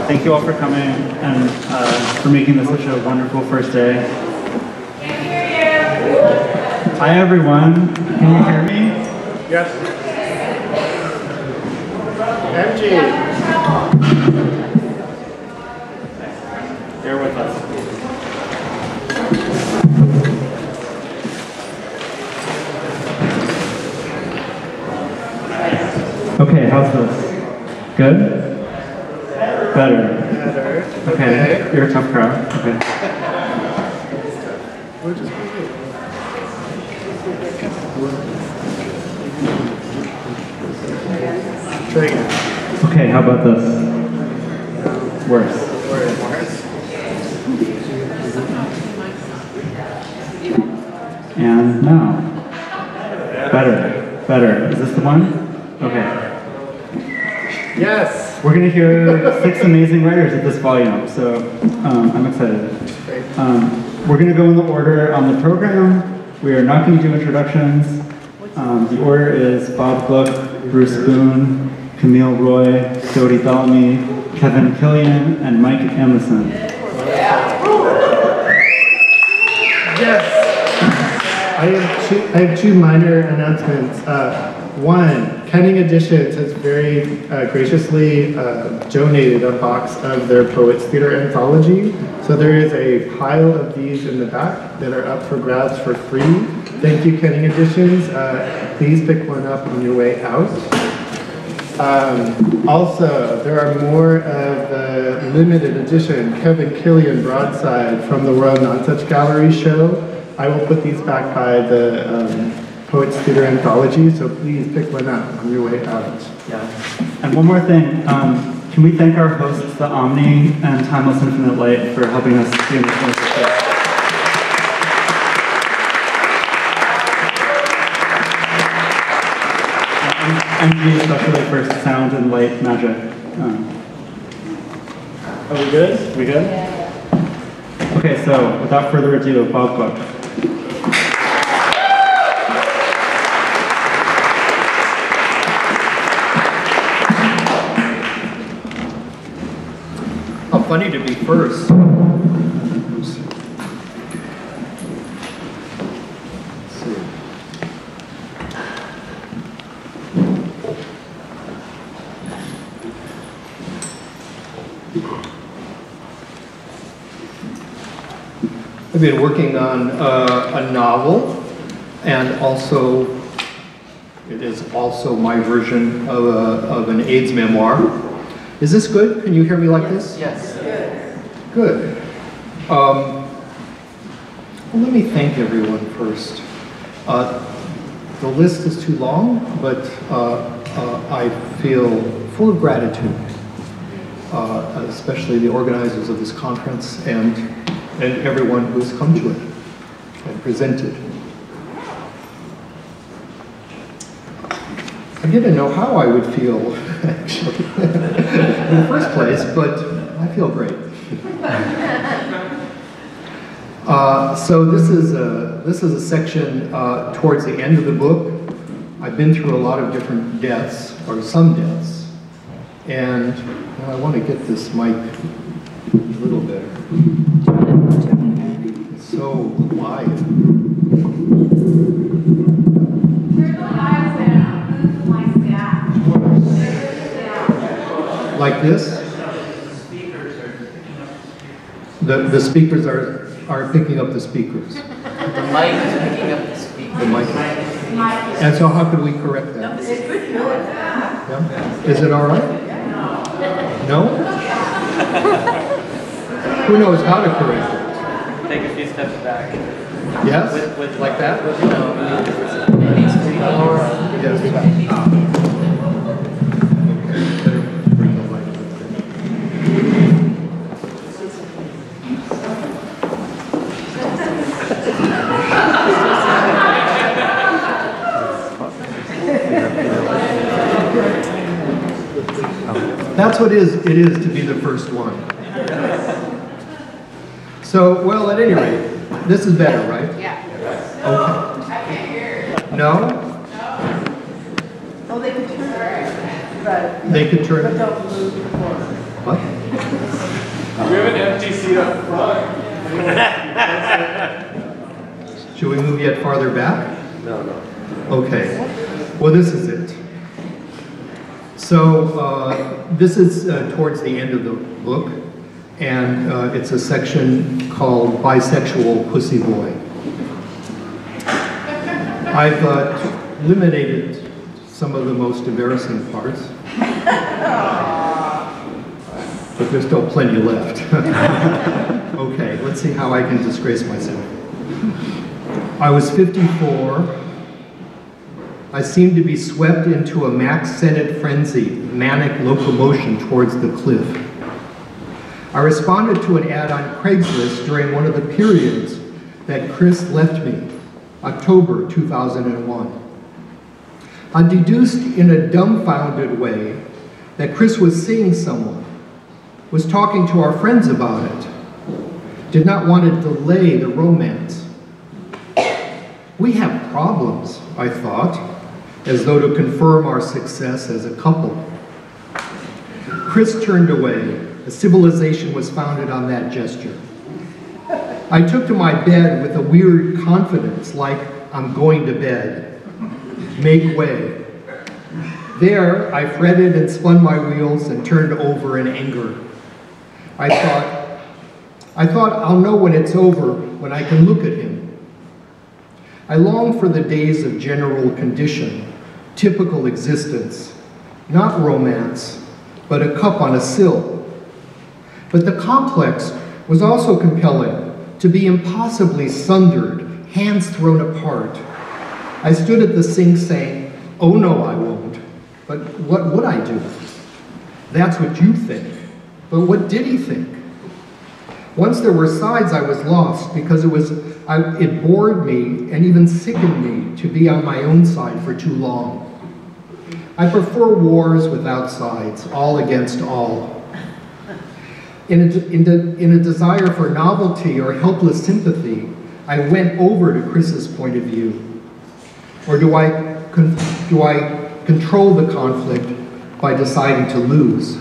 Thank you all for coming and for making this such a wonderful first day. Can't hear you. Hi everyone, can you hear me? Yes. MG. Bear with us. Okay, how's this? Good? Better. Okay, you're a tough crowd. Okay. Try again. Okay, how about this? Worse. And now. Better. Better. Is this the one? Okay. Yes. We're going to hear 6 amazing writers at this volume, so I'm excited. We're going to go in the order on the program. We are not going to do introductions. The order is Bob Glück, Bruce Boone, Camille Roy, Dodie Bellamy, Kevin Killian, and Mike Amnasan. Yes. I have two minor announcements. One, Cunning Editions has very graciously donated a box of their Poets Theater anthology. So there is a pile of these in the back that are up for grabs for free. Thank you, Cunning Editions. Please pick one up on your way out. Also, there are more of the limited edition Kevin Killian broadside from the Royal Nonsuch Gallery show. I will put these back by the Poets Theater Anthology, so please pick one up on your way out. Yeah. And one more thing, can we thank our hosts, the Omni and Timeless Infinite Light, for helping us be in this place. And especially for sound and light magic. Are we good? We good? Yeah. Okay, so without further ado, Bob Glück. How funny to be first. I've been working on a novel, and also it is also my version of an AIDS memoir. Is this good? Can you hear me like this? Yes. Good. Well, let me thank everyone first. The list is too long, but I feel full of gratitude, especially the organizers of this conference and everyone who's come to it and presented. I didn't know how I would feel, actually, in the first place, but I feel great. So this is a section towards the end of the book. I've been through a lot of different deaths, or some deaths, and I want to get this mic a little better. It's so quiet. Like this? The speakers are picking up the speakers. The mic is picking up the speaker. The mic. And so how could we correct that? Yeah? Is it all right? No? Who knows how to correct it? Take a few steps back. Yes? With like that? It needs to be lower. Yes. That's what it is to be the first one. So, well, at any rate, this is better, right? Yeah. Okay. I can't hear. No? Oh, they could turn it, but They could turn but it. don't move the floor. What? empty seat up front. Should we move yet farther back? No, no. Okay. Well, this is it. So this is towards the end of the book, and it's a section called Bisexual Pussy Boy. I've eliminated some of the most embarrassing parts, but there's still plenty left. Okay, let's see how I can disgrace myself. I was 54. I seemed to be swept into a Max Sennett frenzy, manic locomotion towards the cliff. I responded to an ad on Craigslist during one of the periods that Chris left me, October 2001. I deduced in a dumbfounded way that Chris was seeing someone, was talking to our friends about it, did not want to delay the romance. We have problems, I thought, as though to confirm our success as a couple. Chris turned away. A civilization was founded on that gesture. I took to my bed with a weird confidence, like I'm going to bed. Make way. There, I fretted and spun my wheels and turned over in anger. I thought I'll know when it's over, when I can look at him. I longed for the days of general condition, typical existence, not romance, but a cup on a sill. But the complex was also compelling, to be impossibly sundered, hands thrown apart. I stood at the sink saying, oh no, I won't. But what would I do? That's what you think. But what did he think? Once there were sides, I was lost because it bored me and even sickened me to be on my own side for too long. I prefer wars without sides, all against all. In a desire for novelty or helpless sympathy, I went over to Chris's point of view. Or do I control the conflict by deciding to lose?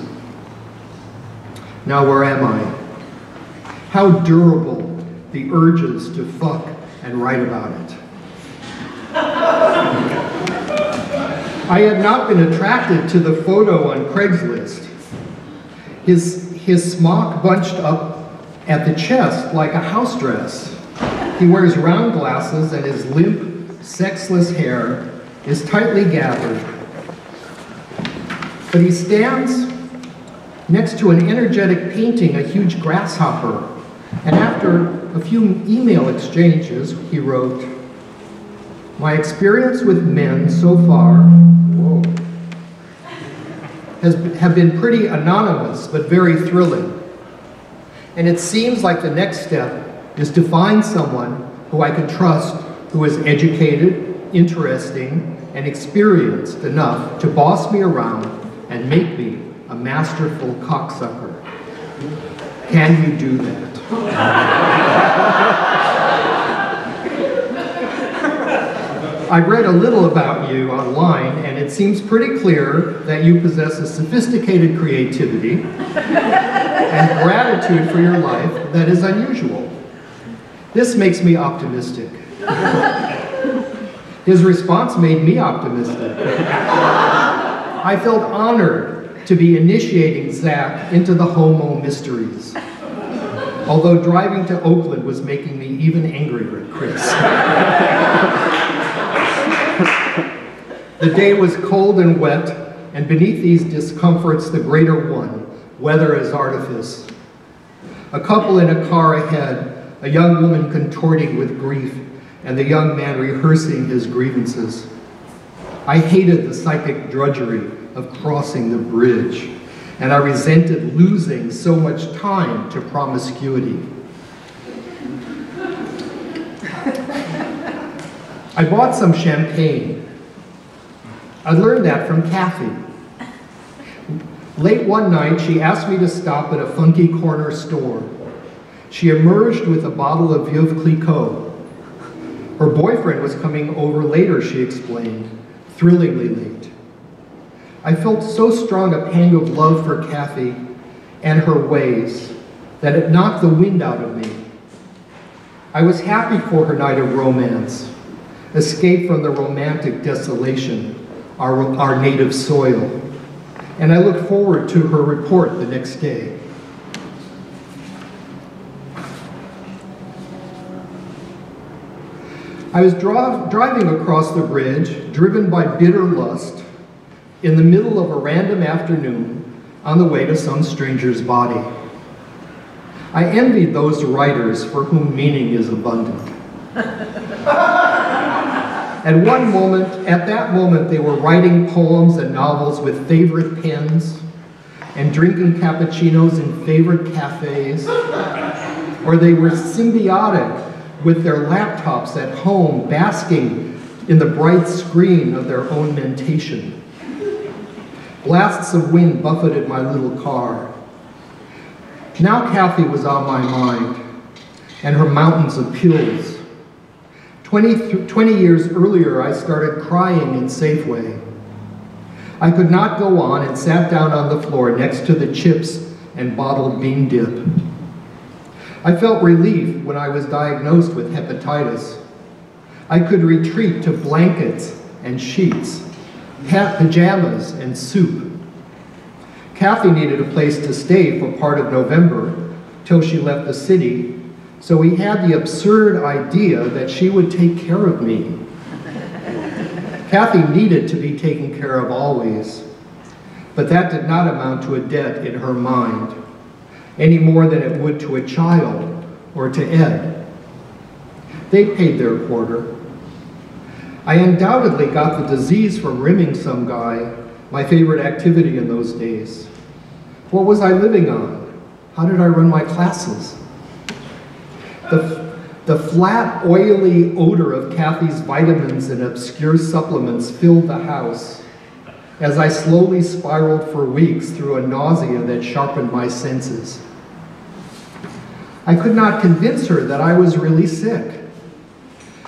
Now where am I? How durable the urges to fuck and write about it. I had not been attracted to the photo on Craigslist. His smock bunched up at the chest like a house dress. He wears round glasses and his limp, sexless hair is tightly gathered. But he stands next to an energetic painting, a huge grasshopper. And after a few email exchanges, he wrote, my experience with men so far have been pretty anonymous, but very thrilling. And it seems like the next step is to find someone who I can trust, who is educated, interesting, and experienced enough to boss me around and make me a masterful cocksucker. Can you do that? I've read a little about you online, and it seems pretty clear that you possess a sophisticated creativity and gratitude for your life that is unusual. This makes me optimistic. His response made me optimistic. I felt honored to be initiating Zach into the homo mysteries, although driving to Oakland was making me even angrier at Chris. The day was cold and wet, and beneath these discomforts, the greater one, weather as artifice. A couple in a car ahead, a young woman contorting with grief, and the young man rehearsing his grievances. I hated the psychic drudgery of crossing the bridge, and I resented losing so much time to promiscuity. I bought some champagne. I learned that from Kathy. Late one night, she asked me to stop at a funky corner store. She emerged with a bottle of Veuve Clicquot. Her boyfriend was coming over later, she explained, thrillingly late. I felt so strong a pang of love for Kathy and her ways, that it knocked the wind out of me. I was happy for her night of romance, escape from the romantic desolation, our native soil, and I looked forward to her report the next day. I was driving across the bridge, driven by bitter lust, in the middle of a random afternoon on the way to some stranger's body. I envied those writers for whom meaning is abundant. At that moment, they were writing poems and novels with favorite pens and drinking cappuccinos in favorite cafes, or they were symbiotic with their laptops at home, basking in the bright screen of their own mentation. Blasts of wind buffeted my little car. Now Kathy was on my mind, and her mountains of pills. 20 years earlier, I started crying in Safeway. I could not go on and sat down on the floor next to the chips and bottled bean dip. I felt relief when I was diagnosed with hepatitis. I could retreat to blankets and sheets, pajamas and soup. Kathy needed a place to stay for part of November till she left the city, so we had the absurd idea that she would take care of me. Kathy needed to be taken care of always, but that did not amount to a debt in her mind, any more than it would to a child or to Ed. They paid their quarter. I undoubtedly got the disease from rimming some guy, my favorite activity in those days. What was I living on? How did I run my classes? The flat, oily odor of Kathy's vitamins and obscure supplements filled the house as I slowly spiraled for weeks through a nausea that sharpened my senses. I could not convince her that I was really sick.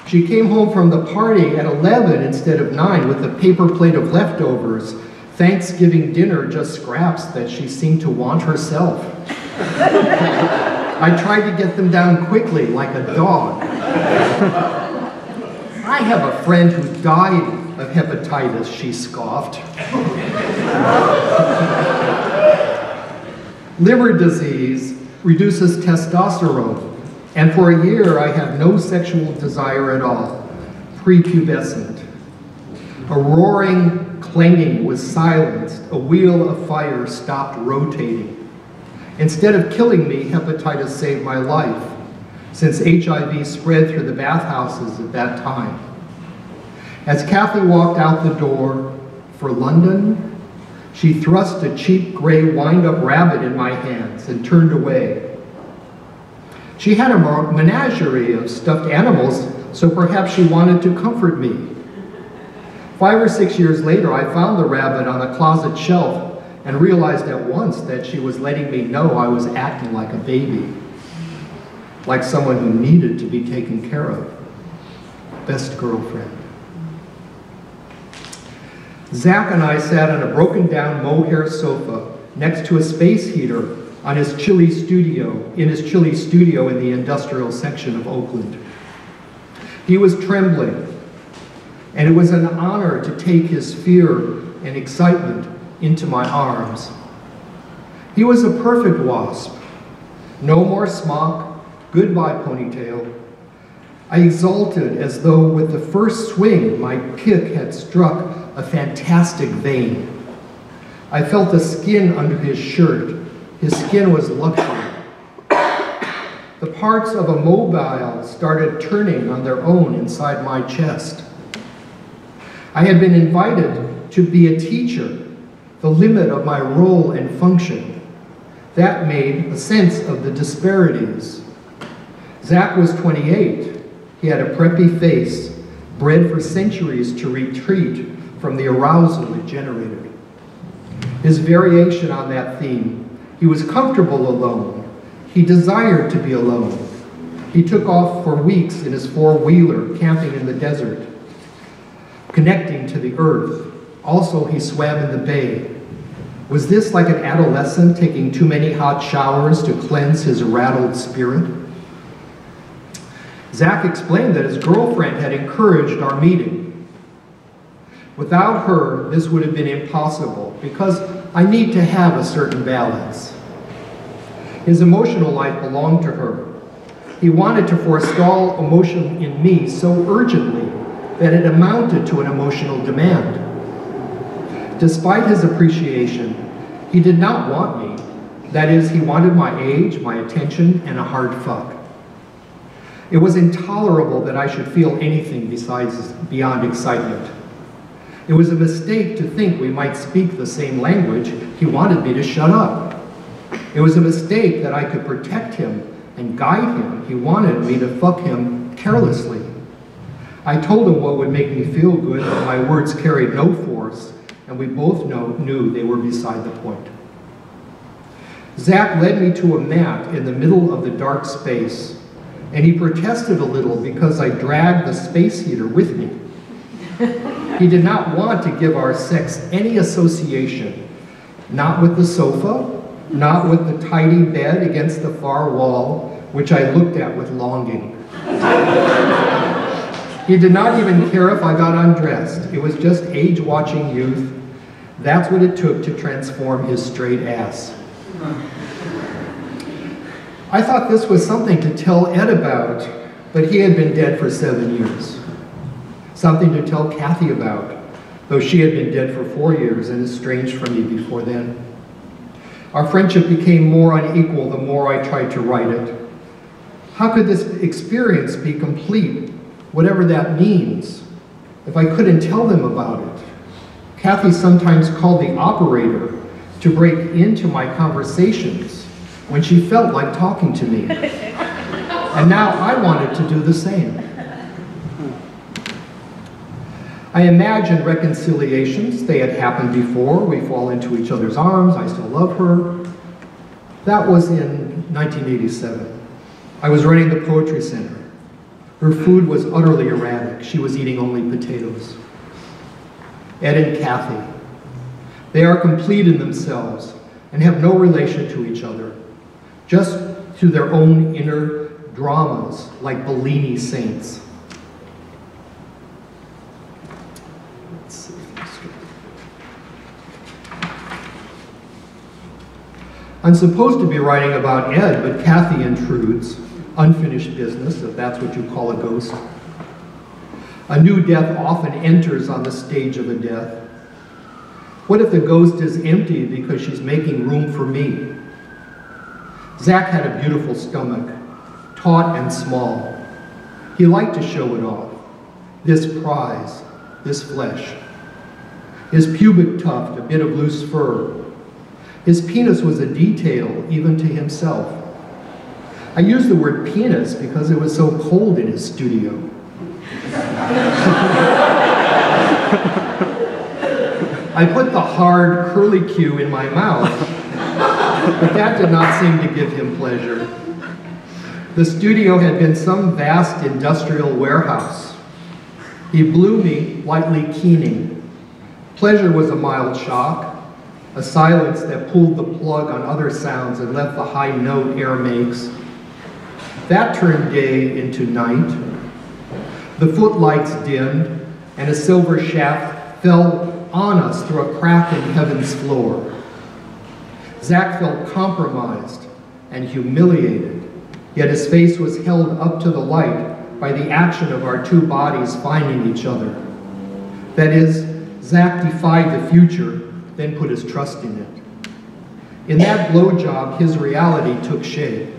She came home from the party at 11 instead of 9 with a paper plate of leftovers, Thanksgiving dinner just scraps that she seemed to want herself. I tried to get them down quickly, like a dog. I have a friend who died of hepatitis, she scoffed. Liver disease reduces testosterone, and for a year I had no sexual desire at all, prepubescent. A roaring clanging was silenced, a wheel of fire stopped rotating. Instead of killing me, hepatitis saved my life, since HIV spread through the bathhouses at that time. As Kathy walked out the door for London, she thrust a cheap gray wind-up rabbit in my hands and turned away. She had a menagerie of stuffed animals, so perhaps she wanted to comfort me. 5 or 6 years later, I found the rabbit on a closet shelf and realized at once that she was letting me know I was acting like a baby, like someone who needed to be taken care of. Best girlfriend. Zach and I sat on a broken down mohair sofa next to a space heater in his chilly studio in the industrial section of Oakland. He was trembling, and it was an honor to take his fear and excitement into my arms. He was a perfect wasp. No more smock, goodbye ponytail. I exulted as though with the first swing my pick had struck a fantastic vein. I felt the skin under his shirt. His skin was luxury. The parts of a mobile started turning on their own inside my chest. I had been invited to be a teacher, the limit of my role and function. That made a sense of the disparities. Zach was 28. He had a preppy face, bred for centuries to retreat from the arousal it generated. His variation on that theme, he was comfortable alone. He desired to be alone. He took off for weeks in his four-wheeler, camping in the desert, connecting to the earth. Also, he swam in the bay. Was this like an adolescent taking too many hot showers to cleanse his rattled spirit? Zach explained that his girlfriend had encouraged our meeting. Without her, this would have been impossible because I need to have a certain balance. His emotional life belonged to her. He wanted to forestall emotion in me so urgently that it amounted to an emotional demand. Despite his appreciation, he did not want me. That is, he wanted my age, my attention, and a hard fuck. It was intolerable that I should feel anything beyond excitement. It was a mistake to think we might speak the same language. He wanted me to shut up. It was a mistake that I could protect him and guide him. He wanted me to fuck him carelessly. I told him what would make me feel good, but my words carried no force, and we both knew they were beside the point. Zach led me to a mat in the middle of the dark space, and he protested a little because I dragged the space heater with me. He did not want to give our sex any association, not with the sofa, not with the tidy bed against the far wall, which I looked at with longing. He did not even care if I got undressed. It was just age-watching youth. That's what it took to transform his straight ass. I thought this was something to tell Ed about, but he had been dead for 7 years. Something to tell Kathy about, though she had been dead for 4 years and estranged from me before then. Our friendship became more unequal the more I tried to write it. How could this experience be complete, whatever that means, if I couldn't tell them about it? Kathy sometimes called the operator to break into my conversations when she felt like talking to me. And now I wanted to do the same. I imagined reconciliations. They had happened before. We fall into each other's arms. I still love her. That was in 1987. I was running the Poetry Center. Her food was utterly erratic. She was eating only potatoes. Ed and Kathy. They are complete in themselves and have no relation to each other, just to their own inner dramas like Bellamy saints. I'm supposed to be writing about Ed, but Kathy intrudes. Unfinished business, if that's what you call a ghost. A new death often enters on the stage of a death. What if the ghost is empty because she's making room for me? Zach had a beautiful stomach, taut and small. He liked to show it off. This prize, this flesh. His pubic tuft, a bit of loose fur. His penis was a detail, even to himself. I use the word penis because it was so cold in his studio. I put the hard curlicue in my mouth, but that did not seem to give him pleasure. The studio had been some vast industrial warehouse. He blew me, lightly keening. Pleasure was a mild shock, a silence that pulled the plug on other sounds and left the high note air makes. That turned day into night. The footlights dimmed, and a silver shaft fell on us through a crack in heaven's floor. Zach felt compromised and humiliated, yet his face was held up to the light by the action of our two bodies finding each other. That is, Zach defied the future, then put his trust in it. In that blowjob, his reality took shape.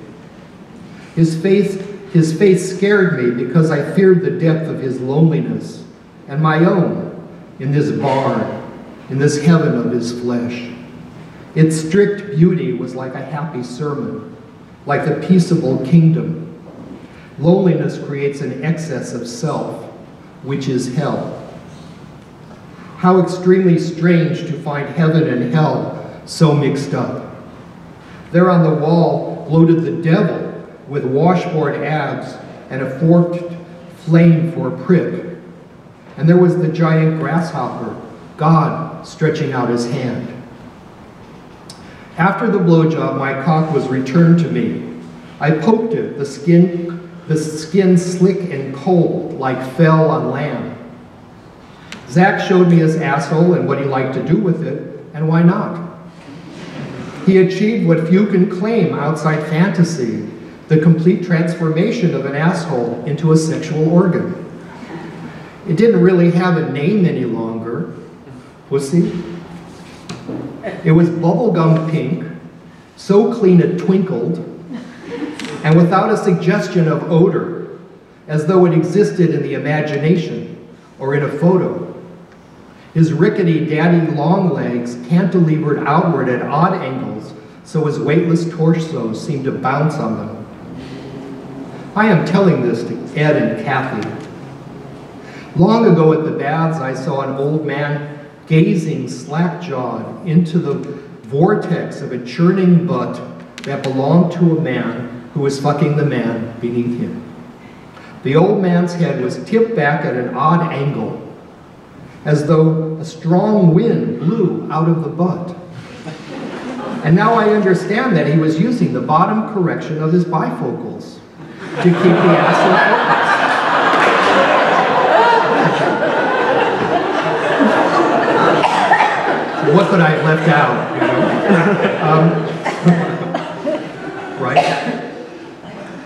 His face scared me because I feared the depth of his loneliness and my own in this barn, in this heaven of his flesh. Its strict beauty was like a happy sermon, like the peaceable kingdom. Loneliness creates an excess of self, which is hell. How extremely strange to find heaven and hell so mixed up. There on the wall gloated the devil with washboard abs and a forked flame for a prick. And there was the giant grasshopper, God stretching out his hand. After the blowjob, my cock was returned to me. I poked it, the skin slick and cold, like fell on lamb. Zach showed me his asshole and what he liked to do with it, and why not? He achieved what few can claim outside fantasy, the complete transformation of an asshole into a sexual organ. It didn't really have a name any longer. Pussy. It was bubblegum pink, so clean it twinkled, and without a suggestion of odor, as though it existed in the imagination or in a photo. His rickety daddy long legs cantilevered outward at odd angles, so his weightless torso seemed to bounce on them. I am telling this to Ed and Kathy. Long ago at the baths, I saw an old man gazing slack-jawed into the vortex of a churning butt that belonged to a man who was fucking the man beneath him. The old man's head was tipped back at an odd angle, as though a strong wind blew out of the butt. And now I understand that he was using the bottom correction of his bifocals to keep the ass in focus. What could I have left out, you know? Right?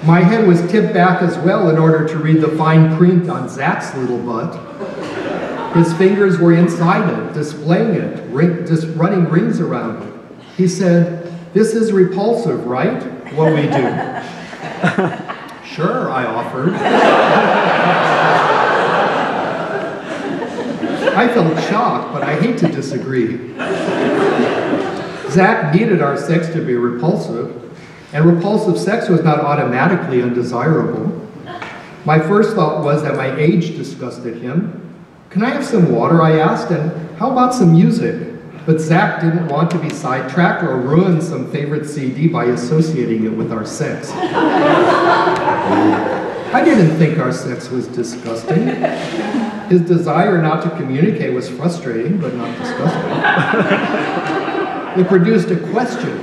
My head was tipped back as well in order to read the fine print on Zach's little butt. His fingers were inside it, displaying it, just running rings around it. He said, "This is repulsive, right? What we do?" "Sure," I offered. I felt shocked, but I hate to disagree. Zach needed our sex to be repulsive, and repulsive sex was not automatically undesirable. My first thought was that my age disgusted him. "Can I have some water?" I asked, "and how about some music?" But Zach didn't want to be sidetracked or ruin some favorite CD by associating it with our sex. I didn't think our sex was disgusting. His desire not to communicate was frustrating, but not disgusting. It produced a question.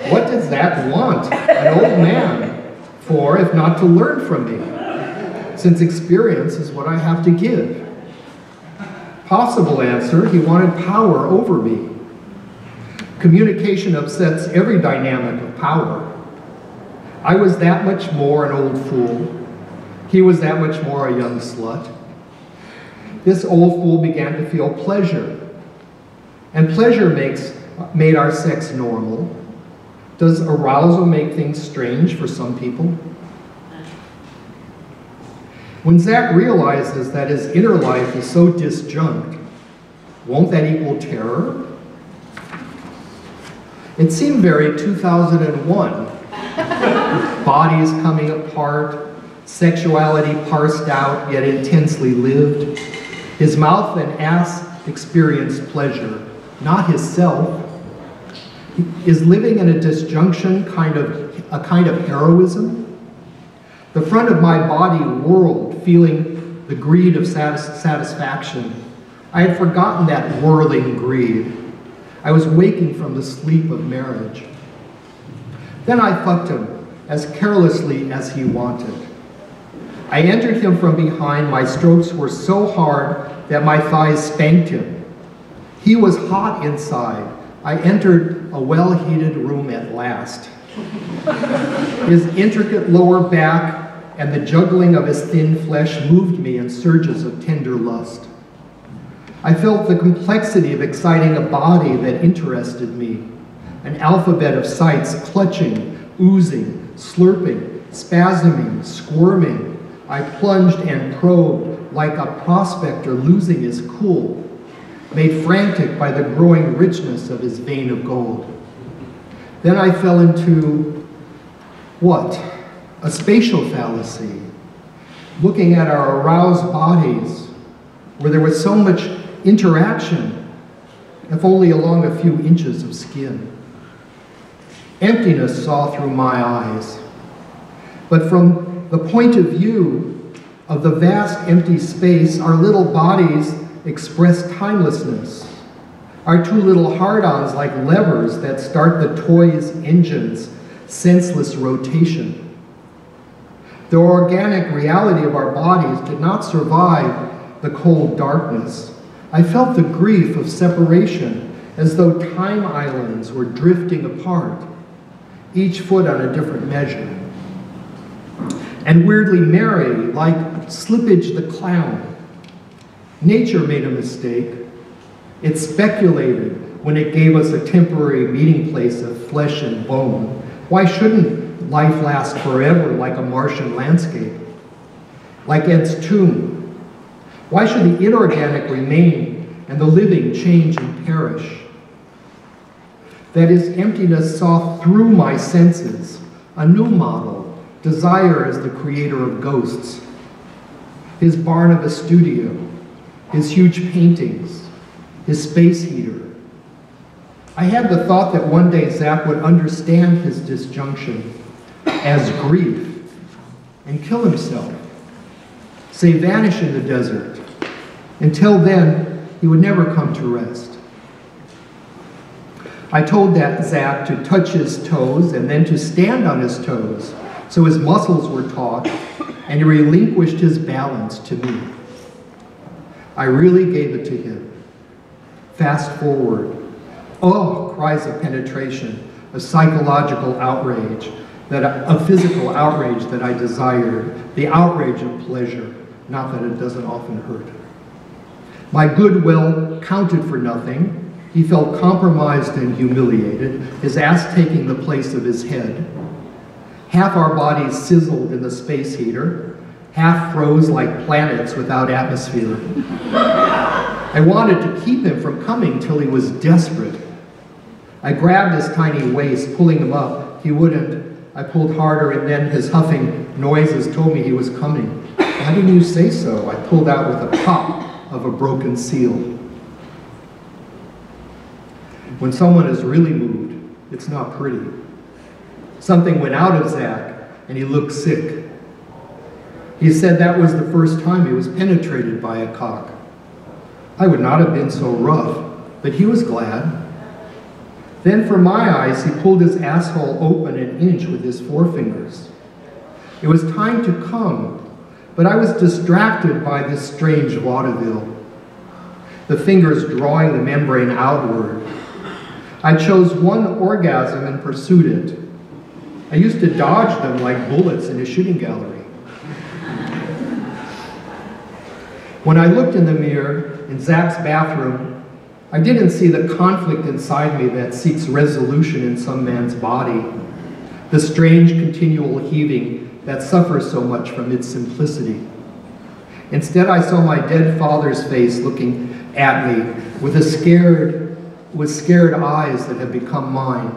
What did Zach want an old man for if not to learn from me? Since experience is what I have to give. Possible answer, he wanted power over me. Communication upsets every dynamic of power. I was that much more an old fool. He was that much more a young slut. This old fool began to feel pleasure. And pleasure made our sex normal. Does arousal make things strange for some people? When Zach realizes that his inner life is so disjunct, won't that equal terror? It seemed very 2001. Bodies coming apart, sexuality parsed out yet intensely lived. His mouth and ass experienced pleasure, not his self. Is living in a disjunction a kind of heroism? The front of my body whirled, feeling the greed of satisfaction. I had forgotten that whirling greed. I was waking from the sleep of marriage. Then I fucked him as carelessly as he wanted. I entered him from behind. My strokes were so hard that my thighs spanked him. He was hot inside. I entered a well-heated room at last. His intricate lower back and the juggling of his thin flesh moved me in surges of tender lust. I felt the complexity of exciting a body that interested me, an alphabet of sights clutching, oozing, slurping, spasming, squirming. I plunged and probed like a prospector losing his cool, made frantic by the growing richness of his vein of gold. Then I fell into, what? A spatial fallacy, looking at our aroused bodies, where there was so much interaction, if only along a few inches of skin. Emptiness saw through my eyes. But from the point of view of the vast empty space, our little bodies expressed timelessness. Our two little hard-ons like levers that start the toy's engine's senseless rotation. The organic reality of our bodies did not survive the cold darkness. I felt the grief of separation as though time islands were drifting apart, each foot on a different measure. And weirdly merry, like Slippage the Clown. Nature made a mistake. It speculated when it gave us a temporary meeting place of flesh and bone. Why shouldn't life last forever like a Martian landscape? Like Ed's tomb. Why should the inorganic remain and the living change and perish? That his emptiness saw through my senses, a new model, desire as the creator of ghosts. His barn of a studio, his huge paintings, his space heater. I had the thought that one day Zach would understand his disjunction as grief and kill himself, say vanish in the desert. Until then, he would never come to rest. I told that Zach to touch his toes and then to stand on his toes, so his muscles were taut, and he relinquished his balance to me. I really gave it to him. Fast forward. Oh, cries of penetration, a psychological outrage, a physical outrage that I desired, the outrage of pleasure, not that it doesn't often hurt. My goodwill counted for nothing. He felt compromised and humiliated, his ass taking the place of his head. Half our bodies sizzled in the space heater, half froze like planets without atmosphere. I wanted to keep him from coming till he was desperate. I grabbed his tiny waist, pulling him up. He wouldn't. I pulled harder, and then his huffing noises told me he was coming. Why didn't you say so? I pulled out with a pop of a broken seal. When someone is really moved, it's not pretty. Something went out of Zach, and he looked sick. He said that was the first time he was penetrated by a cock. I would not have been so rough, but he was glad. Then for my eyes, he pulled his asshole open an inch with his forefingers. It was time to come, but I was distracted by this strange vaudeville. The fingers drawing the membrane outward. I chose one orgasm and pursued it. I used to dodge them like bullets in a shooting gallery. When I looked in the mirror in Zach's bathroom, I didn't see the conflict inside me that seeks resolution in some man's body, the strange continual heaving that suffers so much from its simplicity. Instead, I saw my dead father's face looking at me with scared eyes that had become mine.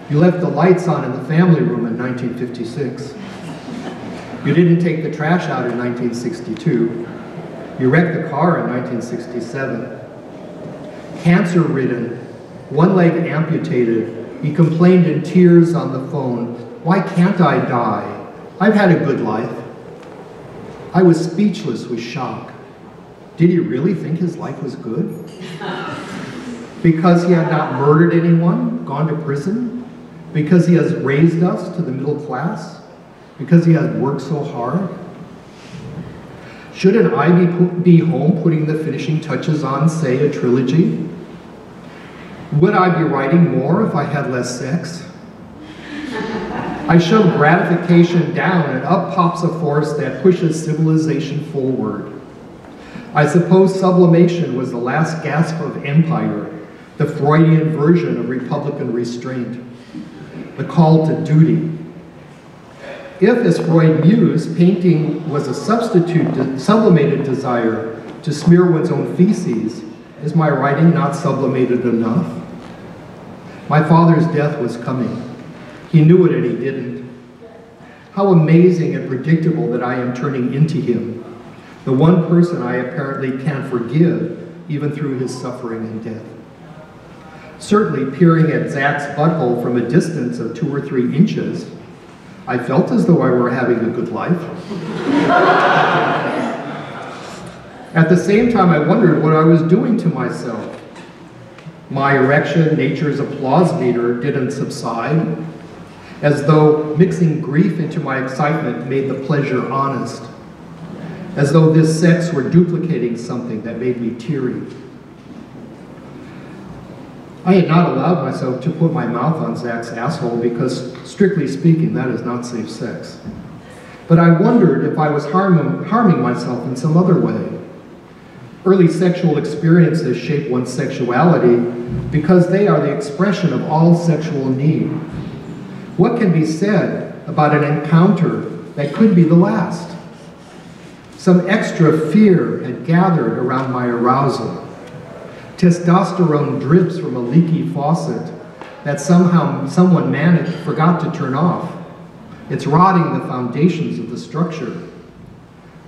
You left the lights on in the family room in 1956. You didn't take the trash out in 1962. You wrecked the car in 1967. Cancer-ridden, one leg amputated, he complained in tears on the phone, "Why can't I die? I've had a good life." I was speechless with shock. Did he really think his life was good? Because he had not murdered anyone, gone to prison? Because he has raised us to the middle class? Because he has worked so hard? Shouldn't I be home putting the finishing touches on, say, a trilogy? Would I be writing more if I had less sex? I shove gratification down and up pops a force that pushes civilization forward. I suppose sublimation was the last gasp of empire, the Freudian version of Republican restraint, the call to duty. If, as Freud mused, painting was a substitute to sublimated desire to smear one's own feces, is my writing not sublimated enough? My father's death was coming. He knew it and he didn't. How amazing and predictable that I am turning into him, the one person I apparently can't forgive even through his suffering and death. Certainly peering at Zach's butthole from a distance of 2 or 3 inches, I felt as though I were having a good life. At the same time, I wondered what I was doing to myself. My erection, nature's applause meter, didn't subside, as though mixing grief into my excitement made the pleasure honest, as though this sex were duplicating something that made me teary. I had not allowed myself to put my mouth on Zach's asshole because, strictly speaking, that is not safe sex. But I wondered if I was harming myself in some other way. Early sexual experiences shape one's sexuality because they are the expression of all sexual need. What can be said about an encounter that could be the last? Some extra fear had gathered around my arousal. Testosterone drips from a leaky faucet that somehow someone forgot to turn off. It's rotting the foundations of the structure.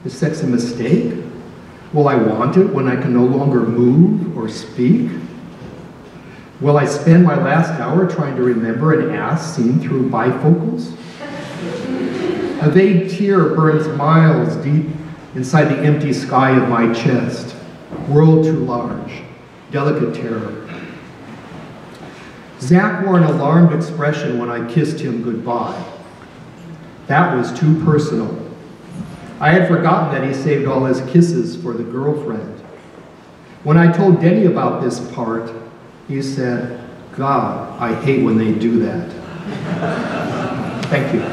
Is sex a mistake? Will I want it when I can no longer move or speak? Will I spend my last hour trying to remember an ass seen through bifocals? A vague tear burns miles deep inside the empty sky of my chest. World too large, delicate terror. Zach wore an alarmed expression when I kissed him goodbye. That was too personal. I had forgotten that he saved all his kisses for the girlfriend. When I told Denny about this part, he said, "God, I hate when they do that." Thank you.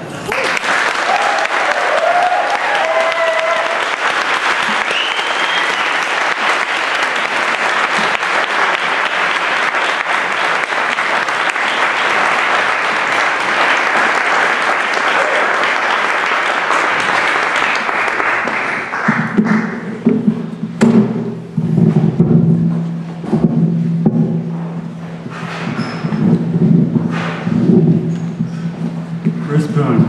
Boone.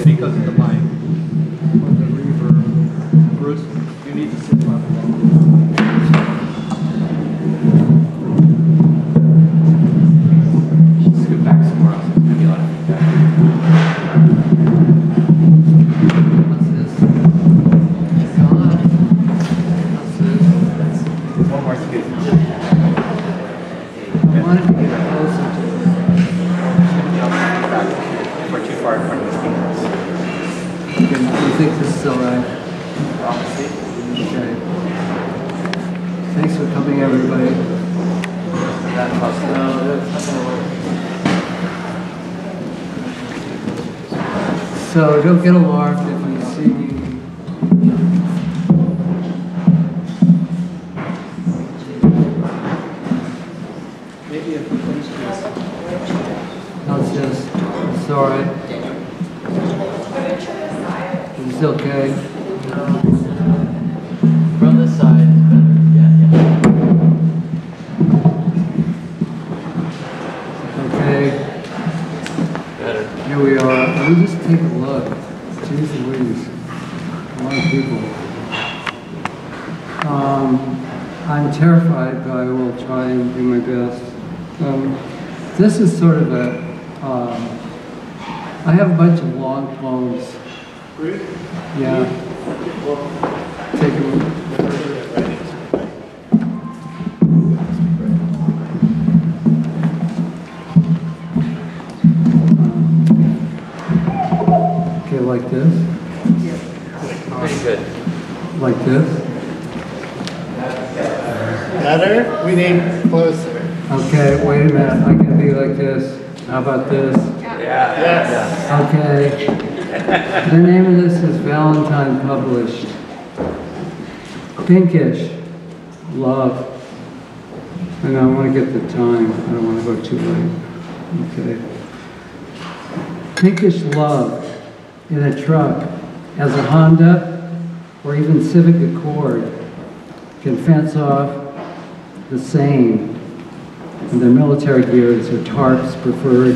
Because of the mic. The reverb. Bruce, you need to sit on Just go back somewhere else. Maybe a lot of feedback. What's this? God. What's this? One more scoop. I wanted to get closer to it. We're too far in front of the speakers. Okay, you think this is all right? Okay. Thanks for coming, everybody. That must that's not gonna work. So don't get alarmed if you see me. Maybe if we finish this. How's this? It's all right. It's okay. From this side is better. Yeah. Okay. Better. Here we are. Let me just take a look. Jeez Louise. A lot of people. I'm terrified, but I will try and do my best. This is sort of a I have a bunch of long poems. Really? Yeah. Take a look. Okay, like this? Pretty good. Like this? Better? We need closer. Okay, wait a minute. I can be like this. How about this? Yes. Okay. The name of this is Valentine Published. Pinkish. Love. And I want to get the time. I don't want to go too late. Okay. Pinkish love in a truck as a Honda or even Civic Accord can fence off the same, and their military gears are tarps preferred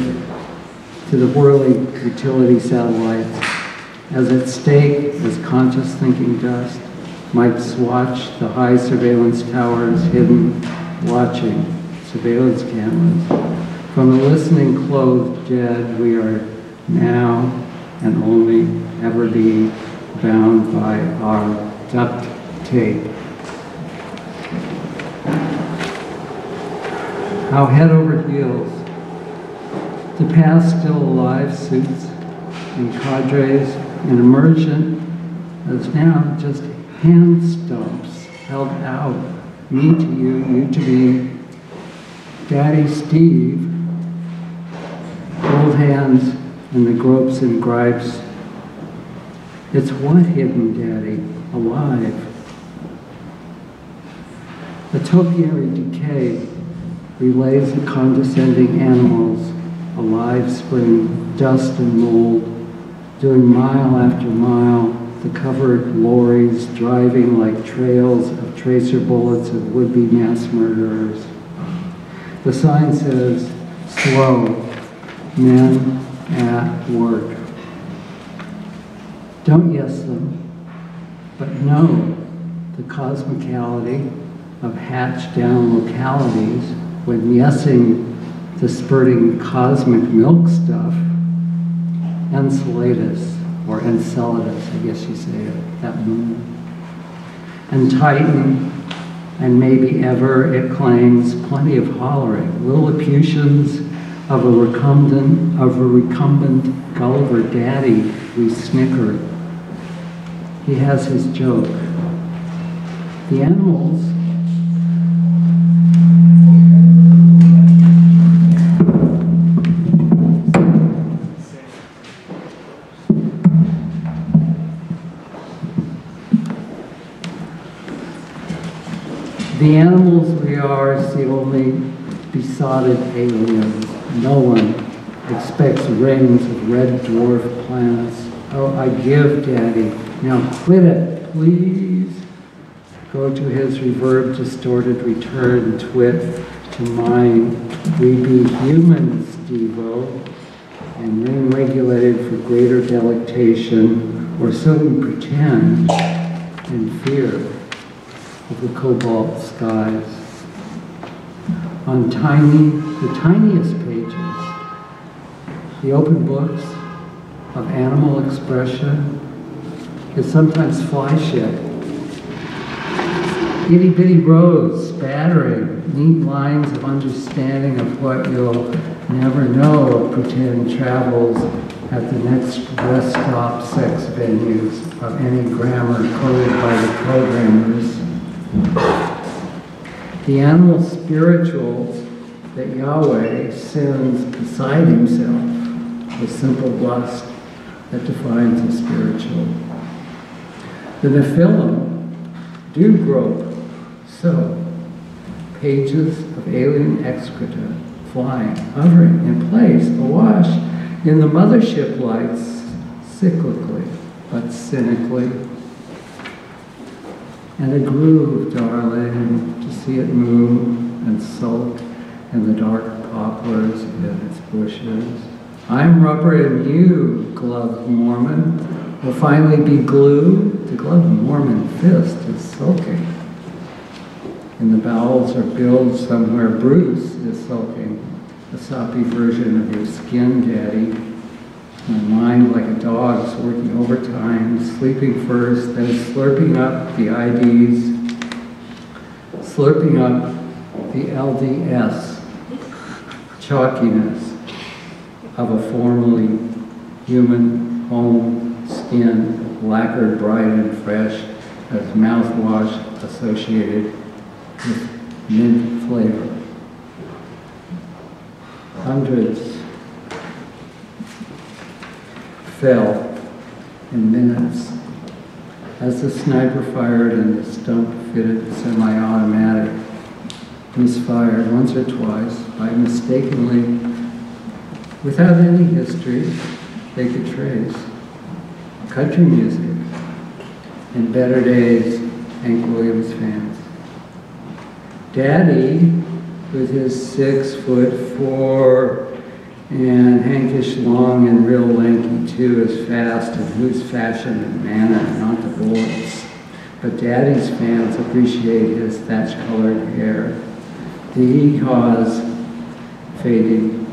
to the whirling utility satellites. As at stake as conscious thinking dust might swatch the high surveillance towers hidden, watching surveillance cameras. From the listening clothed dead, we are now and only ever be bound by our duct tape. How head over heels, the past still alive suits and cadres in immersion as now just hand stumps held out, me to you, you to me, Daddy Steve, old hands in the gropes and gripes. It's what hidden, Daddy, alive. A topiary decay relays the condescending animals, alive spring, dust and mold, doing mile after mile, the covered lorries driving like trails of tracer bullets of would-be mass murderers. The sign says, slow, men at work. Don't yes them, but know the cosmicality of hatched-down localities when yesing the spurting cosmic milk stuff, Enceladus, or Enceladus, I guess you say it, that moon. And Titan, and maybe ever, it claims, plenty of hollering, Lilliputians of a recumbent Gulliver daddy, we snicker. He has his joke. The animals we are is the only besotted aliens. No one expects rings of red dwarf planets. Oh, I give, Daddy. Now quit it, please. Go to his reverb distorted return, twit to mine. We be humans, Devo, and ring regulated for greater delectation, or so we pretend in fear of the cobalt skies. On the tiniest pages, the open books of animal expression is sometimes fly shit. Itty bitty rows spattering, neat lines of understanding of what you'll never know of pretend travels at the next rest stop sex venues of any grammar coded by the programmers. The animal spirituals that Yahweh sends beside himself, the simple lust that defines the spiritual. The Nephilim do grope, so pages of alien excreta flying, hovering in place, awash in the mothership lights, cyclically but cynically. And a groove, darling, to see it move and sulk in the dark poplars in its bushes. I'm rubber and you, gloved Mormon, will finally be glue. The gloved Mormon fist is sulking. In the bowels or build somewhere, Bruce is sulking, a soppy version of your skin, Daddy. My mind, like a dog's, working overtime, sleeping first, then slurping up the IDs, slurping up the LDS, chalkiness of a formerly human home skin, lacquered bright and fresh as mouthwash associated with mint flavor. Hundreds fell in minutes as the sniper fired and the stump-fitted semi-automatic misfired once or twice by mistakenly, without any history they could trace. Country music and Better Days, Hank Williams fans. Daddy, with his 6'4" and hankish long and real lanky too, is fast and loose fashion and manner, not the boys. But Daddy's fans appreciate his thatch-colored hair. The hee-haws fading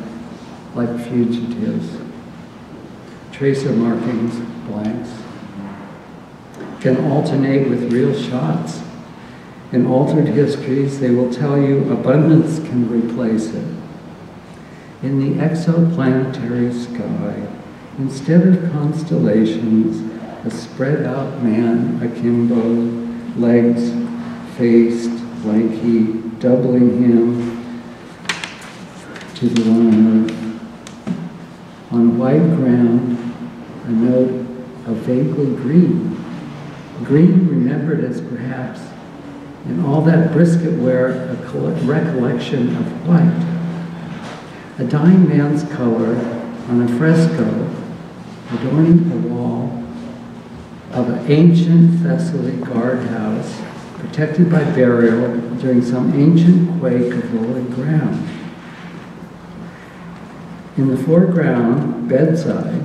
like fugitives. Tracer markings, blanks, can alternate with real shots. In altered histories, they will tell you abundance can replace it. In the exoplanetary sky, instead of constellations, a spread out man akimbo, legs faced, lanky, doubling him to the one on earth. On white ground, a note of vaguely green. Green remembered as perhaps in all that brisket wear a recollection of white. A dying man's color on a fresco adorning the wall of an ancient Thessaly guardhouse protected by burial during some ancient quake of rolling ground. In the foreground, bedside,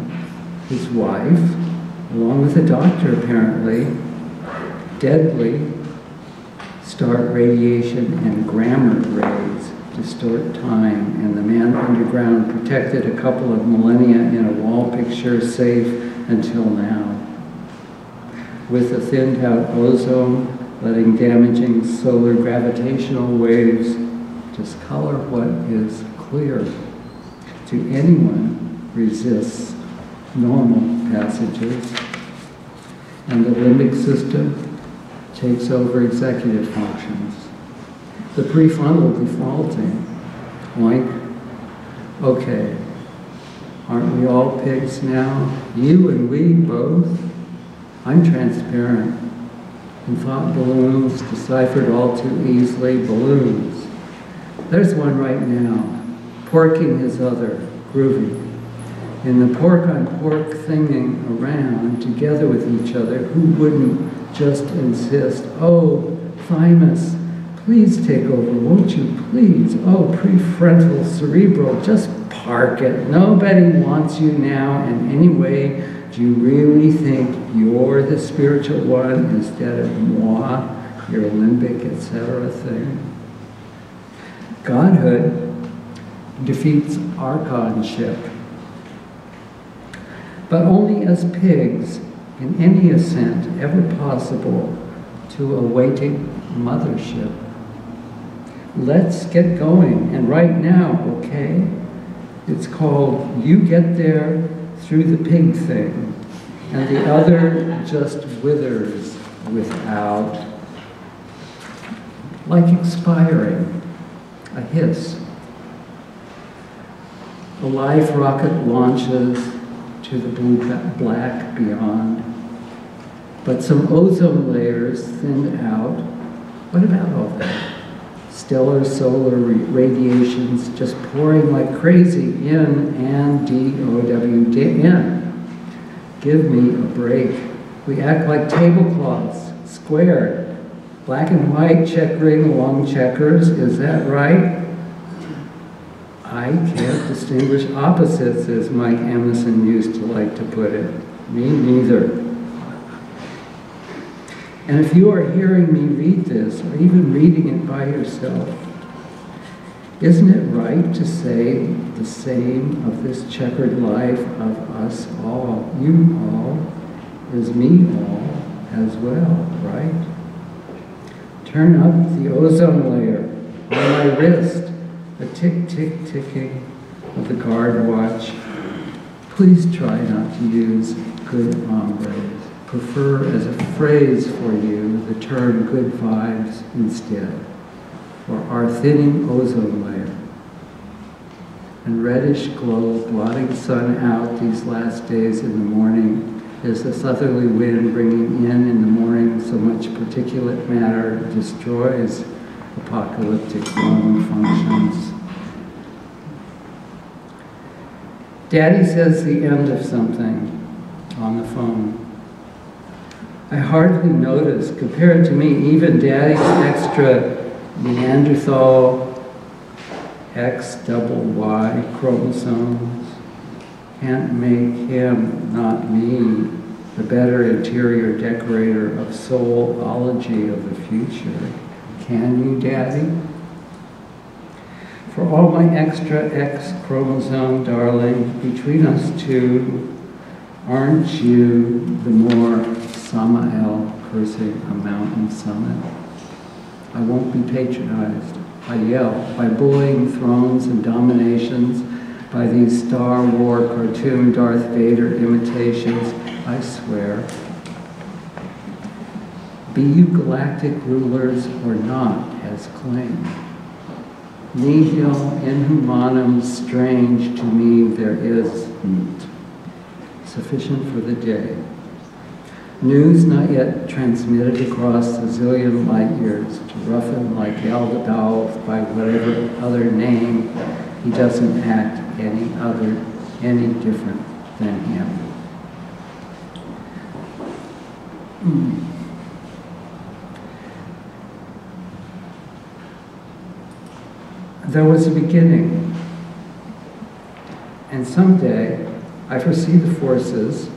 his wife, along with a doctor apparently, deadly start radiation and grammar rays distort time, and the man underground protected a couple of millennia in a wall picture safe until now. With a thinned out ozone, letting damaging solar gravitational waves discolor what is clear to anyone resists normal passages. And the limbic system takes over executive functions. The prefrontal defaulting, like, okay, aren't we all pigs now? You and we both? I'm transparent. And thought balloons deciphered all too easily, balloons. There's one right now, porking his other, groovy. In the pork-on-pork thinging around together with each other, who wouldn't just insist, oh, thymus, please take over, won't you, please? Oh, prefrontal cerebral, just park it. Nobody wants you now, and anyway, do you really think you're the spiritual one instead of moi, your limbic, etc. thing? Godhood defeats archonship, but only as pigs in any ascent ever possible to a waiting mothership. Let's get going, and right now, okay? It's called You Get There Through the Pig Thing, and the other just withers without, like expiring, a hiss. A life rocket launches to the blue-black beyond, but some ozone layers thinned out. What about all that? Stellar solar radiations just pouring like crazy in and DOWN. Give me a break. We act like tablecloths, squared. Black and white checkering along checkers, is that right? I can't distinguish opposites, as Mike Amnasan used to like to put it. Me neither. And if you are hearing me read this, or even reading it by yourself, isn't it right to say the same of this checkered life of us all, you all, is me all as well, right? Turn up the ozone layer on my wrist, a tick-tick-ticking of the guard watch. Please try not to use good hombres. Prefer as a phrase for you the term good vibes instead, for our thinning ozone layer. And reddish glow blotting sun out these last days in the morning is the southerly wind bringing in the morning so much particulate matter destroys apocalyptic lung functions. Daddy says the end of something on the phone. I hardly notice, compared to me, even Daddy's extra Neanderthal XYY chromosomes can't make him, not me, the better interior decorator of soulology of the future. Can you, Daddy? For all my extra X chromosome, darling, between us two, aren't you the more Samael cursing a mountain summit? I won't be patronized. I yell by bullying thrones and dominations, by these Star Wars cartoon Darth Vader imitations, I swear. Be you galactic rulers or not, as claimed. Nihil inhumanum strange to me there isn't. Sufficient for the day. News not yet transmitted across a zillion light years to roughen like Yaldabaoth by whatever other name, he doesn't act any different than him. There was a beginning, and someday I foresee the forces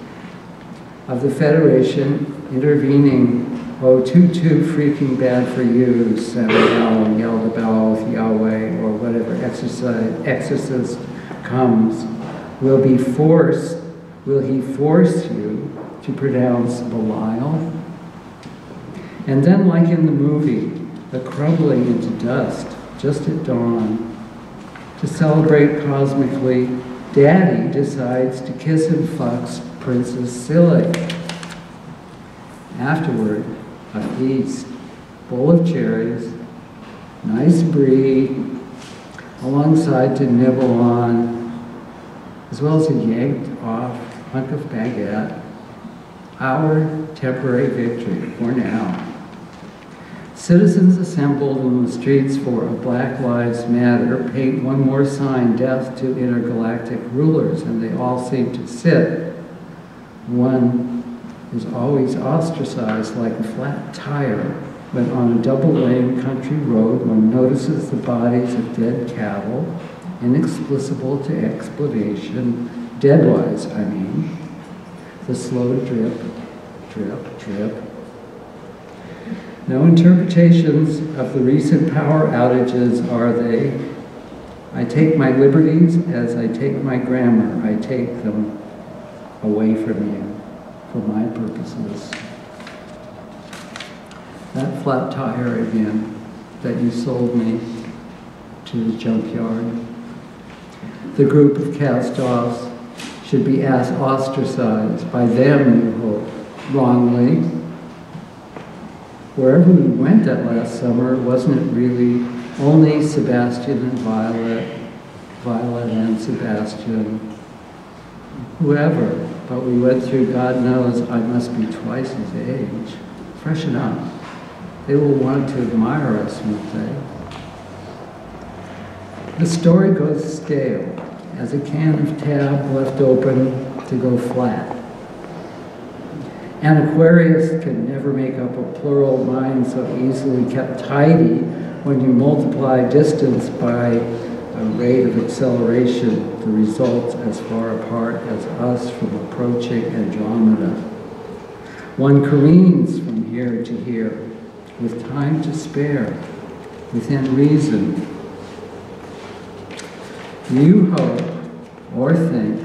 of the Federation intervening, oh, too freaking bad for you, Samuel and Yaldabaoth, Yahweh, or whatever exorcist comes. Will he force you to pronounce Belial? And then, like in the movie, the crumbling into dust, just at dawn, to celebrate cosmically, Daddy decides to kiss and fucks Princess Silly. Afterward, a feast, bowl of cherries, nice brie, alongside to nibble on, as well as a yanked off hunk of baguette. Our temporary victory for now. Citizens assembled in the streets for a Black Lives Matter paint one more sign, death to intergalactic rulers, and they all seem to sit. One is always ostracized like a flat tire when on a double-lane country road one notices the bodies of dead cattle, inexplicable to explanation, deadwise, I mean. The slow drip, drip, drip. No interpretations of the recent power outages, are they? I take my liberties as I take my grammar. I take them away from you for my purposes. That flat tire again that you sold me to the junkyard. The group of cast-offs should be ostracized by them, you hope, wrongly. Wherever we went that last summer, wasn't it really only Sebastian and Violet and Sebastian, whoever, but we went through, God knows, I must be twice his age. Freshen up. They will want to admire us, won't they? The story goes stale, as a can of tab left open to go flat. An Aquarius can never make up a plural mind so easily kept tidy when you multiply distance by a rate of acceleration, the results as far apart as us from approaching Andromeda. One careens from here to here, with time to spare, within reason. You hope, or think,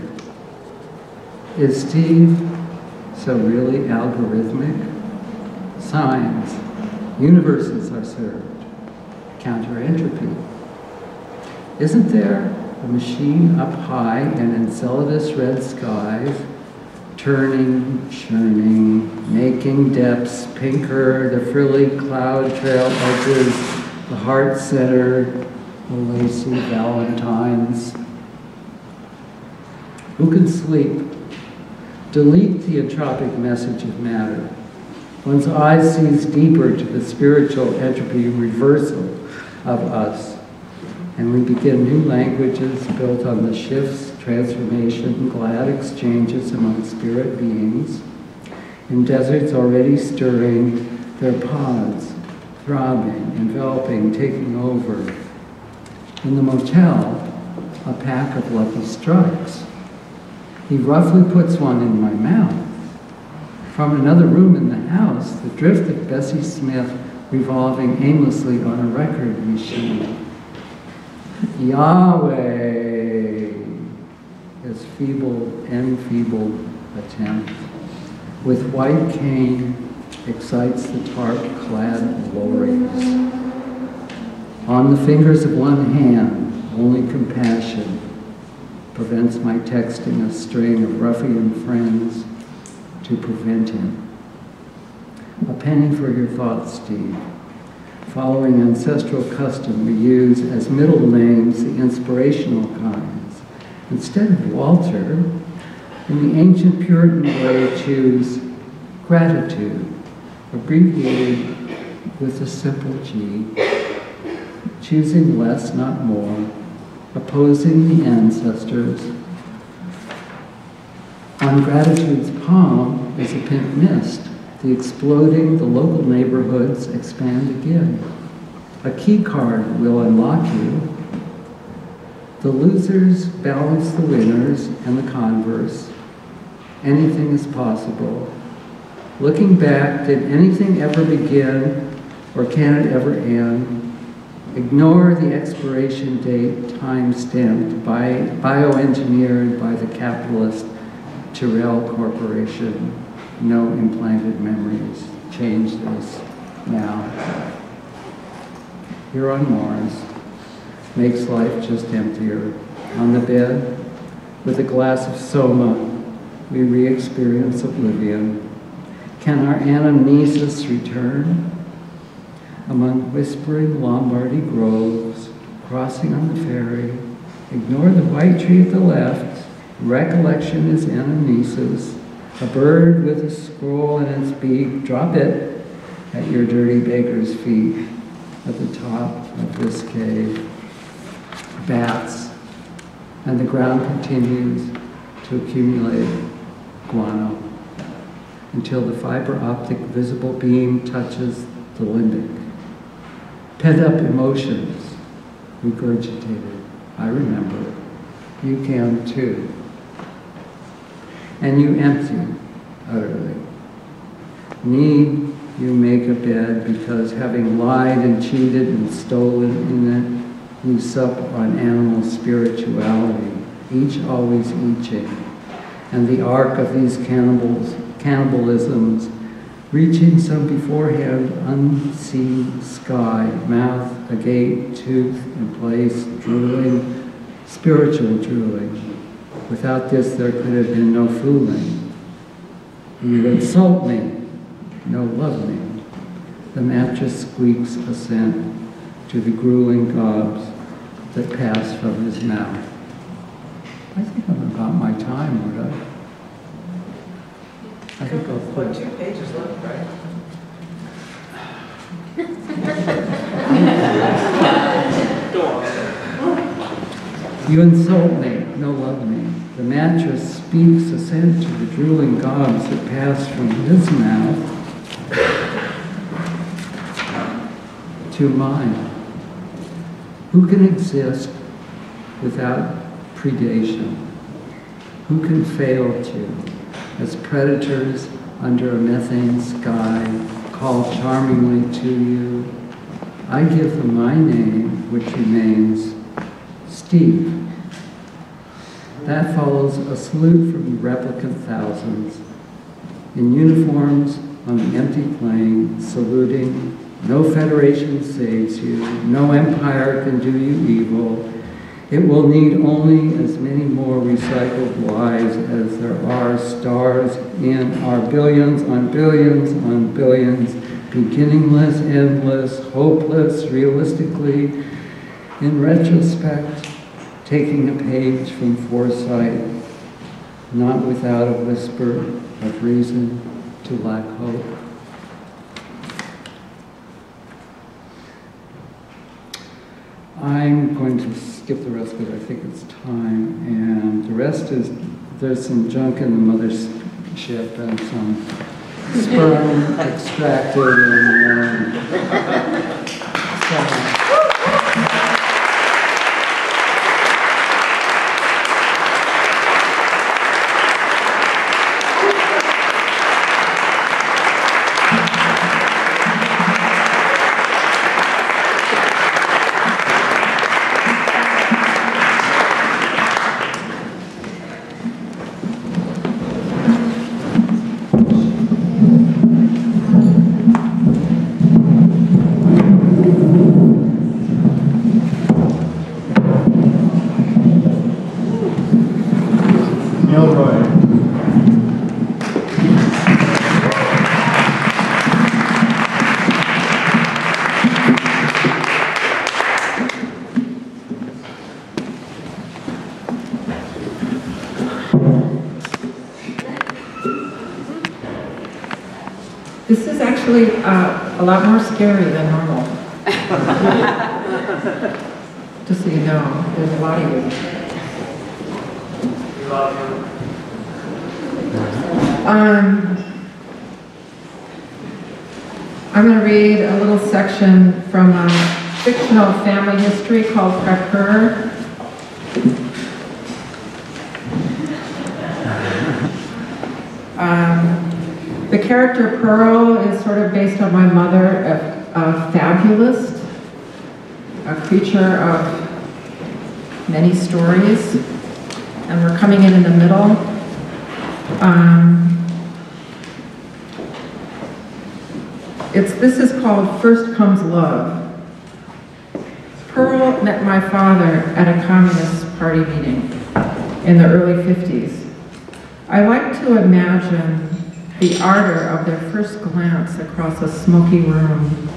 is Steve so really algorithmic? Signs, universes are served, counter entropy. Isn't there a machine up high in Enceladus red skies, turning, churning, making depths pinker, the frilly cloud trail edges, the heart center, the lacy valentines? Who can sleep? Delete the entropic message of matter. One's eyes sees deeper to the spiritual entropy reversal of us, and we begin new languages built on the shifts, transformation, glad exchanges among spirit beings, in deserts already stirring their pods throbbing, enveloping, taking over. In the motel, a pack of Lucky Strikes. He roughly puts one in my mouth. From another room in the house, the drift of Bessie Smith revolving aimlessly on a record machine. Yahweh, his feeble, enfeebled attempt, with white cane, excites the tarp-clad glories. On the fingers of one hand, only compassion prevents my texting a string of ruffian friends to prevent him. A penny for your thoughts, Steve. Following ancestral custom, we use as middle names the inspirational kinds. Instead of Walter, in the ancient Puritan way, choose gratitude, abbreviated with a simple G, choosing less, not more, opposing the ancestors. On gratitude's palm is a pink mist. The exploding, the local neighborhoods expand again. A key card will unlock you. The losers balance the winners and the converse. Anything is possible. Looking back, did anything ever begin, or can it ever end? Ignore the expiration date, time-stamped, bioengineered by the capitalist Tyrrell Corporation. No implanted memories. Change this now. Here on Mars, makes life just emptier. On the bed, with a glass of soma, we re-experience oblivion. Can our anamnesis return? Among whispering Lombardy groves, crossing on the ferry, ignore the white tree at the left. Recollection is anamnesis. A bird with a scroll in its beak, drop it at your dirty baker's feet at the top of this cave. Bats, and the ground continues to accumulate guano until the fiber optic visible beam touches the limbic. Pent-up emotions, regurgitated. I remember. You can too. And you empty utterly. Need you make a bed because having lied and cheated and stolen in it, you sup on animal spirituality, each always eaching. And the arc of these cannibalisms, reaching some beforehand unseen sky, mouth agape, tooth in place, drooling, spiritual drooling. Without this, there could have been no fooling. You insult me, no love me. The mattress squeaks assent to the grueling gobs that pass from his mouth. I think I'm about my time, would I? I think I'll quit. 2 pages left, right? Go on. You insult me, no love me. The mattress speaks assent to the drooling gobs that pass from his mouth to mine. Who can exist without predation? Who can fail to, as predators under a methane sky, call charmingly to you? I give them my name, which remains Steve. That follows a salute from the replicant thousands, in uniforms on the empty plain, saluting. No federation saves you, no empire can do you evil. It will need only as many more recycled lives as there are stars in our billions on billions on billions, beginningless, endless, hopeless, realistically, in retrospect, taking a page from foresight, not without a whisper of reason to lack hope. I'm going to skip the rest because I think it's time, and the rest is, there's some junk in the mothership and some sperm extracted and so. This is actually a lot more scary than normal. Just so you know, there's a lot of you. I'm going to read a little section from a fictional family history called Prepper. The character Pearl is sort of based on my mother, a fabulist, a creature of many stories, and we're coming in the middle. This is called First Comes Love. Pearl met my father at a Communist Party meeting in the early 50s. I like to imagine the ardor of their first glance across a smoky room,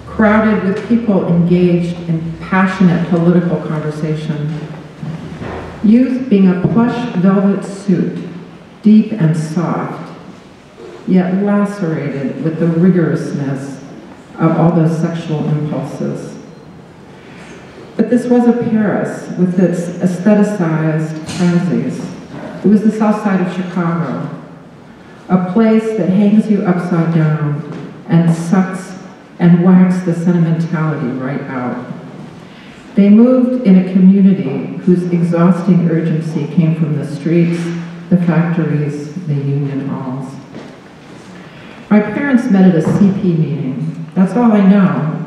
crowded with people engaged in passionate political conversation. Youth being a plush velvet suit, deep and soft, yet lacerated with the rigorousness of all those sexual impulses. But this was a Paris with its aestheticized frenzies. It was the south side of Chicago, a place that hangs you upside down and sucks and whacks the sentimentality right out. They moved in a community whose exhausting urgency came from the streets, the factories, the union halls. My parents met at a CP meeting. That's all I know.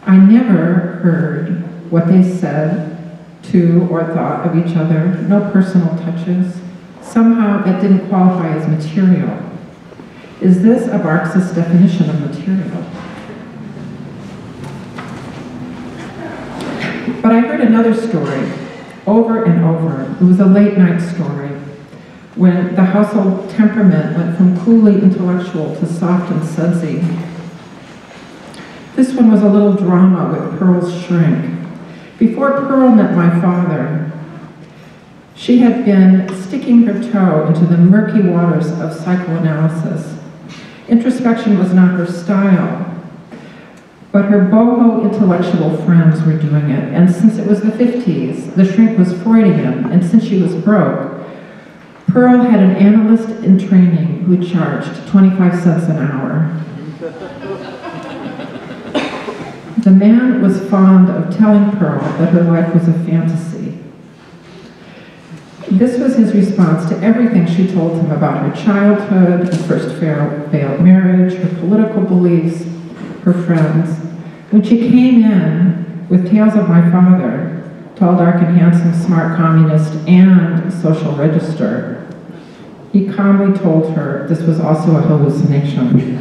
I never heard what they said to or thought of each other, no personal touches. Somehow that didn't qualify as material. Is this a Marxist definition of material? But I heard another story over and over. It was a late night story when the household temperament went from coolly intellectual to soft and sudsy. This one was a little drama with Pearl's shrink. Before Pearl met my father, she had been sticking her toe into the murky waters of psychoanalysis. Introspection was not her style, but her boho intellectual friends were doing it. And since it was the 50s, the shrink was Freudian, and since she was broke, Pearl had an analyst in training who charged 25 cents an hour. The man was fond of telling Pearl that her life was a fantasy. This was his response to everything she told him about her childhood, her first failed marriage, her political beliefs, her friends. When she came in with tales of my father, tall, dark, and handsome, smart communist, and social register, he calmly told her this was also a hallucination.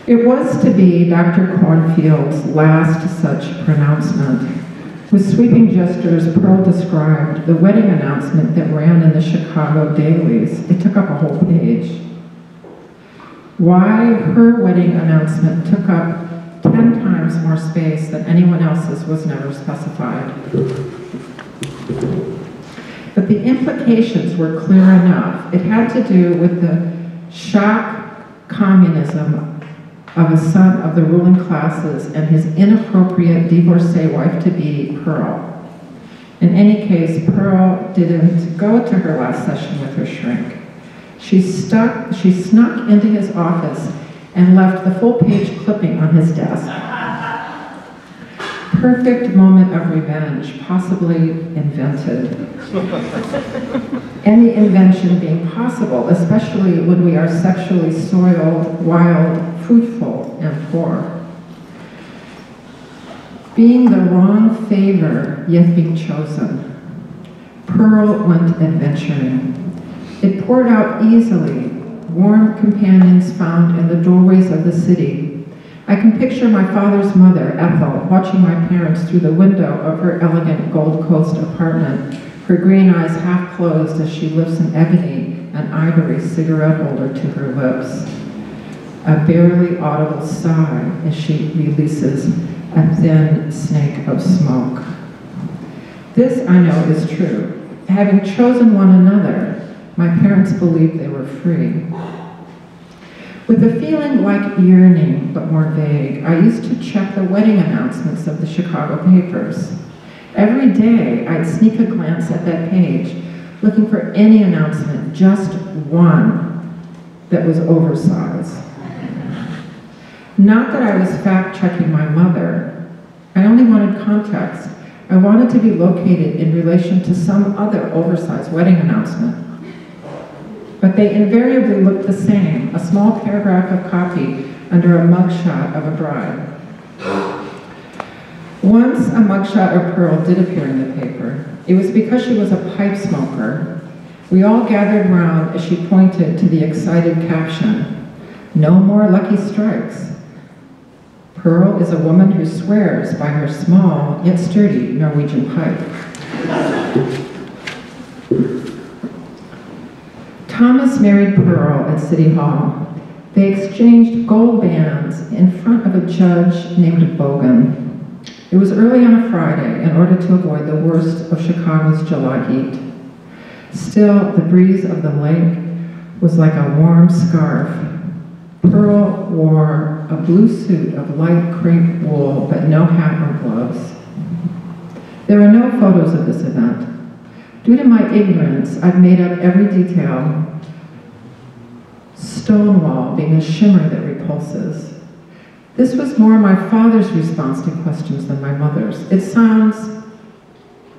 It was to be Dr. Cornfield's last such pronouncement. With sweeping gestures, Pearl described the wedding announcement that ran in the Chicago dailies. It took up a whole page. Why her wedding announcement took up 10 times more space than anyone else's was never specified. But the implications were clear enough. It had to do with the shock communism of a son of the ruling classes and his inappropriate divorcee wife-to-be, Pearl. In any case, Pearl didn't go to her last session with her shrink. She snuck into his office and left the full-page clipping on his desk. Perfect moment of revenge, possibly invented. Any invention being possible, especially when we are sexually soiled, wild, fruitful, and poor. Being the wrong favor, yet being chosen. Pearl went adventuring. It poured out easily, warm companions found in the doorways of the city. I can picture my father's mother, Ethel, watching my parents through the window of her elegant Gold Coast apartment, her green eyes half closed as she lifts an ebony and ivory cigarette holder to her lips. A barely audible sigh as she releases a thin snake of smoke. This, I know, is true. Having chosen one another, my parents believed they were free. With a feeling like yearning, but more vague, I used to check the wedding announcements of the Chicago papers. Every day, I'd sneak a glance at that page, looking for any announcement, just one, that was oversized. Not that I was fact-checking my mother. I only wanted context. I wanted to be located in relation to some other oversized wedding announcement. But they invariably looked the same, a small paragraph of copy under a mugshot of a bride. Once a mugshot of Pearl did appear in the paper. It was because she was a pipe smoker. We all gathered round as she pointed to the excited caption, "No more lucky strikes. Pearl is a woman who swears by her small yet sturdy Norwegian pipe." Thomas married Pearl at City Hall. They exchanged gold bands in front of a judge named Boone. It was early on a Friday in order to avoid the worst of Chicago's July heat. Still, the breeze of the lake was like a warm scarf. Pearl wore a blue suit of light crepe wool, but no hat or gloves. There are no photos of this event. Due to my ignorance, I've made up every detail. Stonewall being a shimmer that repulses. This was more my father's response to questions than my mother's. It sounds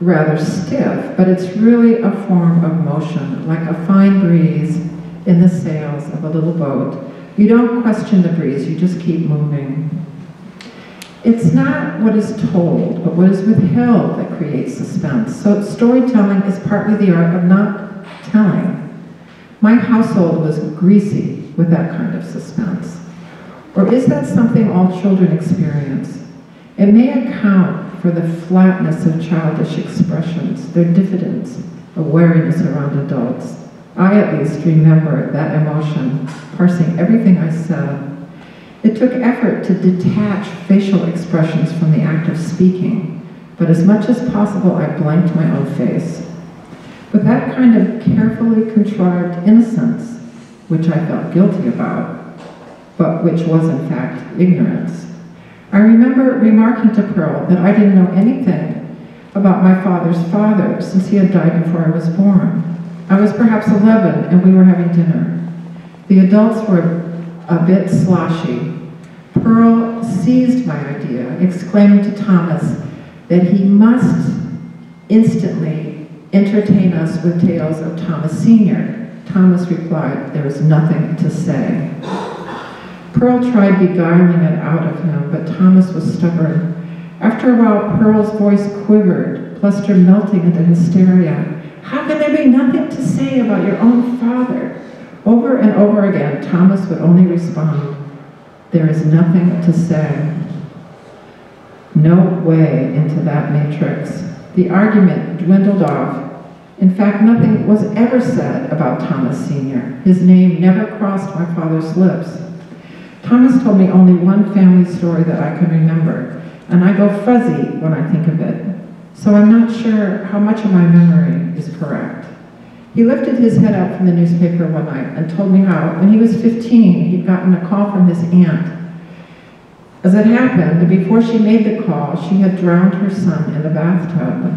rather stiff, but it's really a form of motion, like a fine breeze in the sails of a little boat. You don't question the breeze, you just keep moving. It's not what is told, but what is withheld that creates suspense. So storytelling is partly the art of not telling. My household was greasy with that kind of suspense. Or is that something all children experience? It may account for the flatness of childish expressions, their diffidence, a wariness around adults. I at least remember that emotion, parsing everything I said. It took effort to detach facial expressions from the act of speaking, but as much as possible I blanked my own face. With that kind of carefully contrived innocence, which I felt guilty about, but which was in fact ignorance. I remember remarking to Pearl that I didn't know anything about my father's father since he had died before I was born. I was perhaps 11 and we were having dinner. The adults were a bit sloshy. Pearl seized my idea, exclaiming to Thomas that he must instantly entertain us with tales of Thomas Sr. Thomas replied, "There is nothing to say." Pearl tried beguiling it out of him, but Thomas was stubborn. After a while, Pearl's voice quivered, bluster melting into hysteria. "How can there be nothing to say about your own father?" Over and over again, Thomas would only respond, "There is nothing to say." No way into that matrix. The argument dwindled off. In fact, nothing was ever said about Thomas Sr. His name never crossed my father's lips. Thomas told me only one family story that I can remember, and I go fuzzy when I think of it, so I'm not sure how much of my memory is correct. He lifted his head up from the newspaper one night and told me how, when he was 15, he'd gotten a call from his aunt. As it happened, before she made the call, she had drowned her son in the bathtub.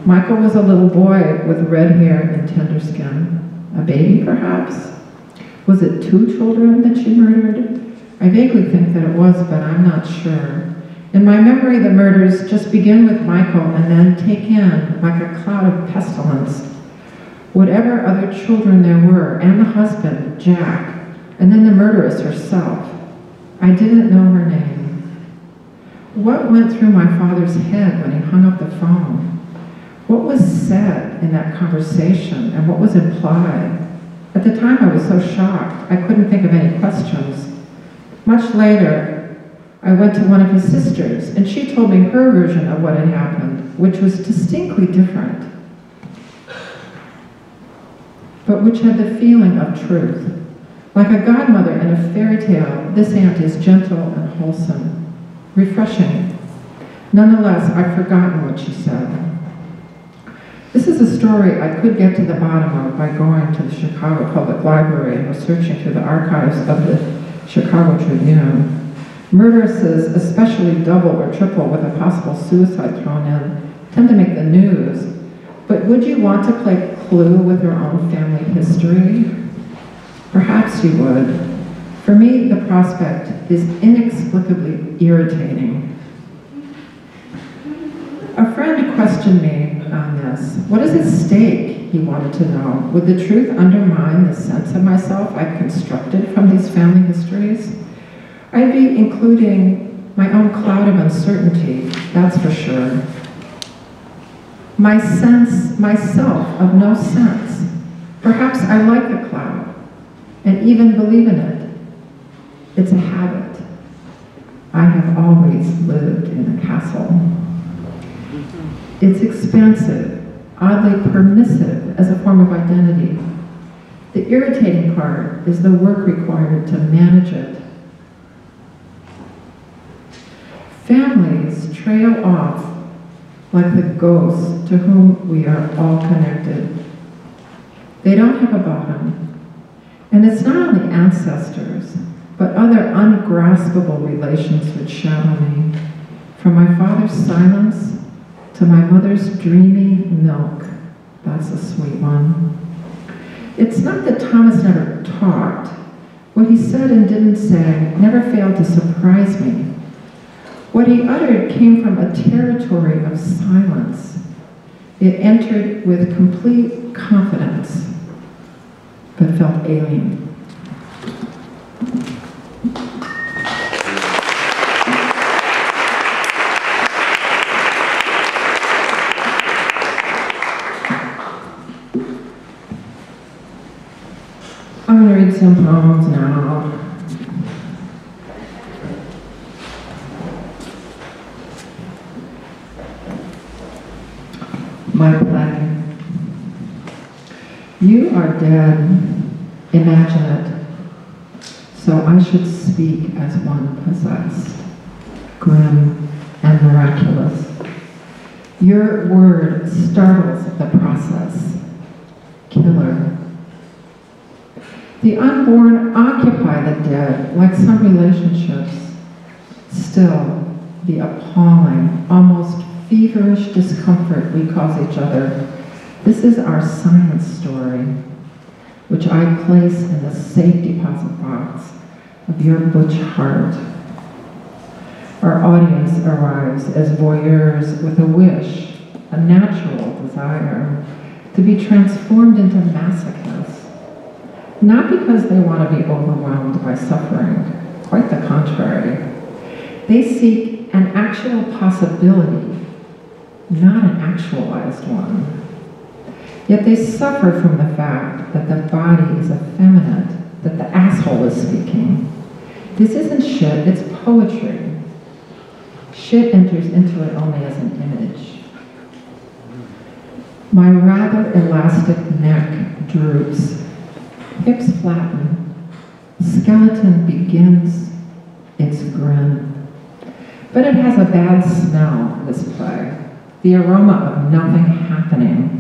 Michael was a little boy with red hair and tender skin. A baby, perhaps? Was it 2 children that she murdered? I vaguely think that it was, but I'm not sure. In my memory, the murders just begin with Michael and then take in, like a cloud of pestilence, whatever other children there were, and the husband, Jack, and then the murderess herself. I didn't know her name. What went through my father's head when he hung up the phone? What was said in that conversation, and what was implied? At the time, I was so shocked, I couldn't think of any questions. Much later, I went to one of his sisters, and she told me her version of what had happened, which was distinctly different, but which had the feeling of truth. Like a godmother in a fairy tale, this aunt is gentle and wholesome, refreshing. Nonetheless, I've forgotten what she said. This is a story I could get to the bottom of by going to the Chicago Public Library or searching through the archives of the Chicago Tribune. Murderesses, especially double or triple with a possible suicide thrown in, tend to make the news. But would you want to play Clue with your own family history? Perhaps you would. For me, the prospect is inexplicably irritating. A friend questioned me on this. What is at stake, he wanted to know. Would the truth undermine the sense of myself I've constructed from these family histories? I'd be including my own cloud of uncertainty, that's for sure. My sense, myself, of no sense. Perhaps I like the cloud, and even believe in it. It's a habit. I have always lived in a castle. It's expansive, oddly permissive as a form of identity. The irritating part is the work required to manage it. Families trail off like the ghosts to whom we are all connected. They don't have a bottom. And it's not only ancestors, but other ungraspable relations which shadow me. From my father's silence to my mother's dreamy milk. That's a sweet one. It's not that Thomas never talked. What he said and didn't say never failed to surprise me. What he uttered came from a territory of silence. It entered with complete confidence, but felt alien. I'm going to read some poems now. My play. You are dead, imagine it, so I should speak as one possessed, grim and miraculous. Your word startles the process, killer. The unborn occupy the dead, like some relationships. Still, the appalling, almost feverish discomfort we cause each other. This is our science story, which I place in the safe deposit box of your butch heart. Our audience arrives as voyeurs with a wish, a natural desire, to be transformed into masochists. Not because they want to be overwhelmed by suffering, quite the contrary. They seek an actual possibility, not an actualized one. Yet they suffer from the fact that the body is effeminate, that the asshole is speaking. This isn't shit, it's poetry. Shit enters into it only as an image. My rather elastic neck droops. Hips flatten, skeleton begins its grin. But it has a bad smell, this play, the aroma of nothing happening.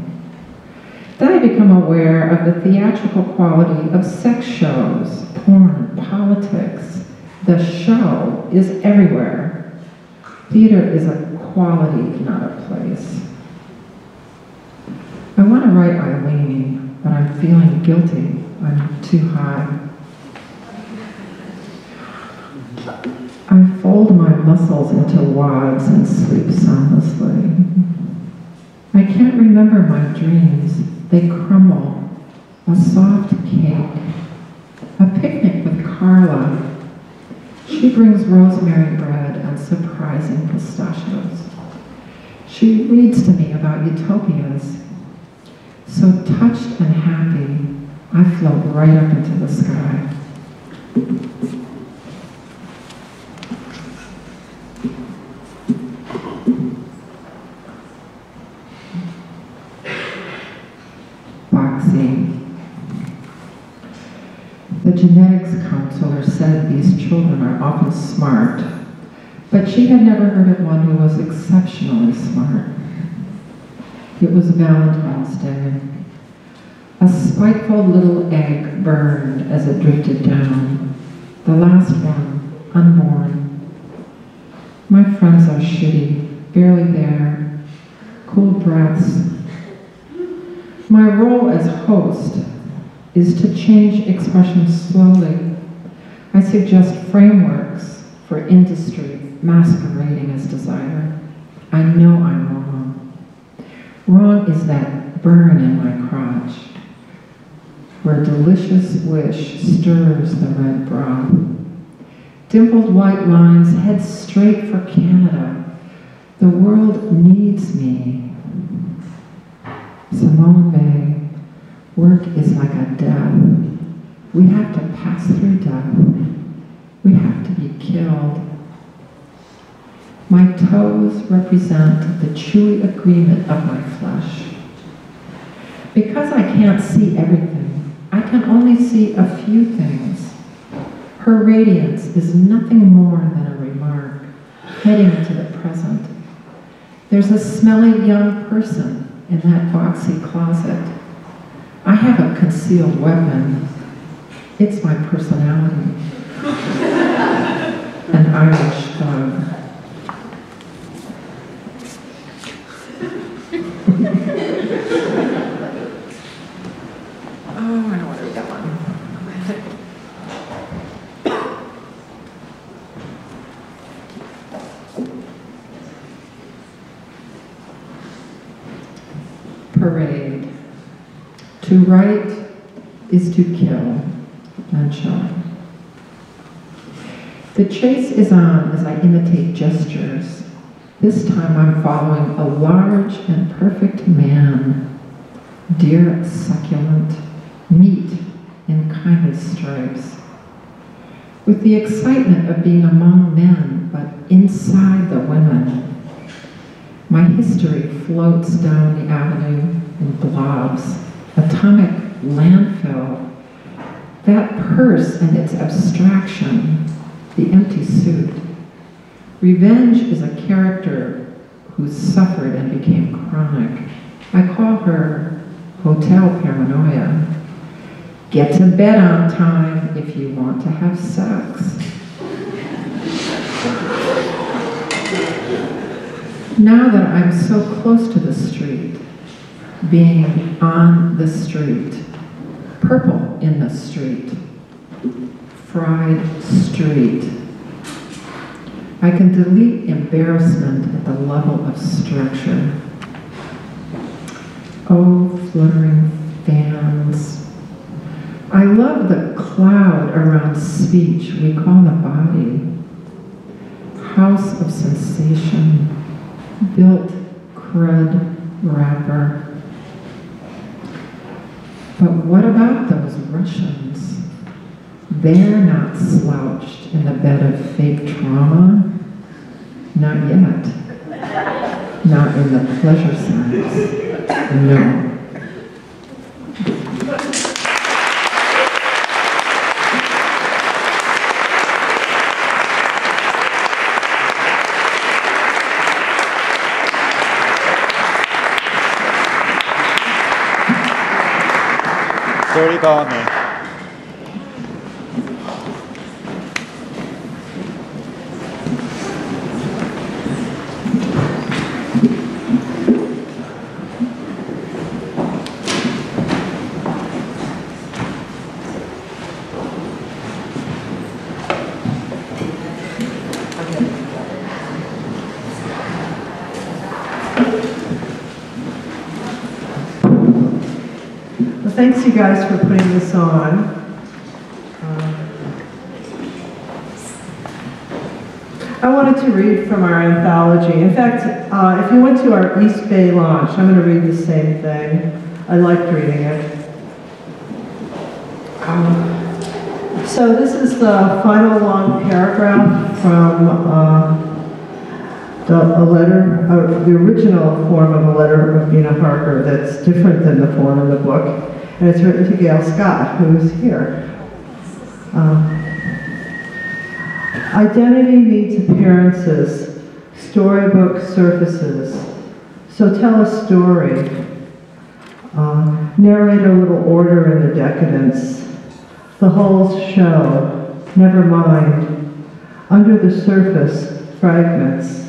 Then I become aware of the theatrical quality of sex shows, porn, politics. The show is everywhere. Theater is a quality, not a place. I want to write Eileen, but I'm feeling guilty. I'm too high. I fold my muscles into wads and sleep soundlessly. I can't remember my dreams. They crumble. A soft cake. A picnic with Carla. She brings rosemary bread and surprising pistachios. She reads to me about utopias. So touched and happy, I float right up into the sky. The genetics counselor said these children are often smart, but she had never heard of one who was exceptionally smart. It was Valentine's Day. A spiteful little egg burned as it drifted down. The last one, unborn. My friends are shitty, barely there. Cool breaths. My role as host is to change expressions slowly. I suggest frameworks for industry masquerading as desire. I know I'm wrong. Wrong is that burn in my crotch, where delicious wish stirs the red broth. Dimpled white lines head straight for Canada. The world needs me. Simone May. Work is like a death. We have to pass through death. We have to be killed. My toes represent the chewy agreement of my flesh. Because I can't see everything, I can only see a few things. Her radiance is nothing more than a remark, heading into the present. There's a smelly young person in that boxy closet. I have a concealed weapon. It's my personality. An Irish thug. Oh, I don't want to read that one. Parade. To write is to kill and show. The chase is on as I imitate gestures. This time I'm following a large and perfect man, dear succulent, meat in kindly stripes. With the excitement of being among men, but inside the women. My history floats down the avenue in blobs. Atomic landfill, that purse and its abstraction, the empty suit. Revenge is a character who suffered and became chronic. I call her hotel paranoia. Get to bed on time if you want to have sex. Now that I'm so close to the street, being on the street, purple in the street, fried street. I can delete embarrassment at the level of structure. Oh, fluttering fans. I love the cloud around speech we call the body. House of sensation, built crud wrapper. But what about those Russians? They're not slouched in the bed of fake trauma. Not yet. Not in the pleasure sense. No. Dodie Bellamy. thanks you guys for putting this on. I wanted to read from our anthology. In fact, if you went to our East Bay launch, I'm going to read the same thing. I liked reading it. So this is the final long paragraph from a letter, the original form of a letter of Mina Harker that's different than the form in the book. And it's written to Gail Scott, who is here. Identity needs appearances, storybook surfaces. So tell a story. Narrate a little order in the decadence. The holes show, never mind. Under the surface, fragments.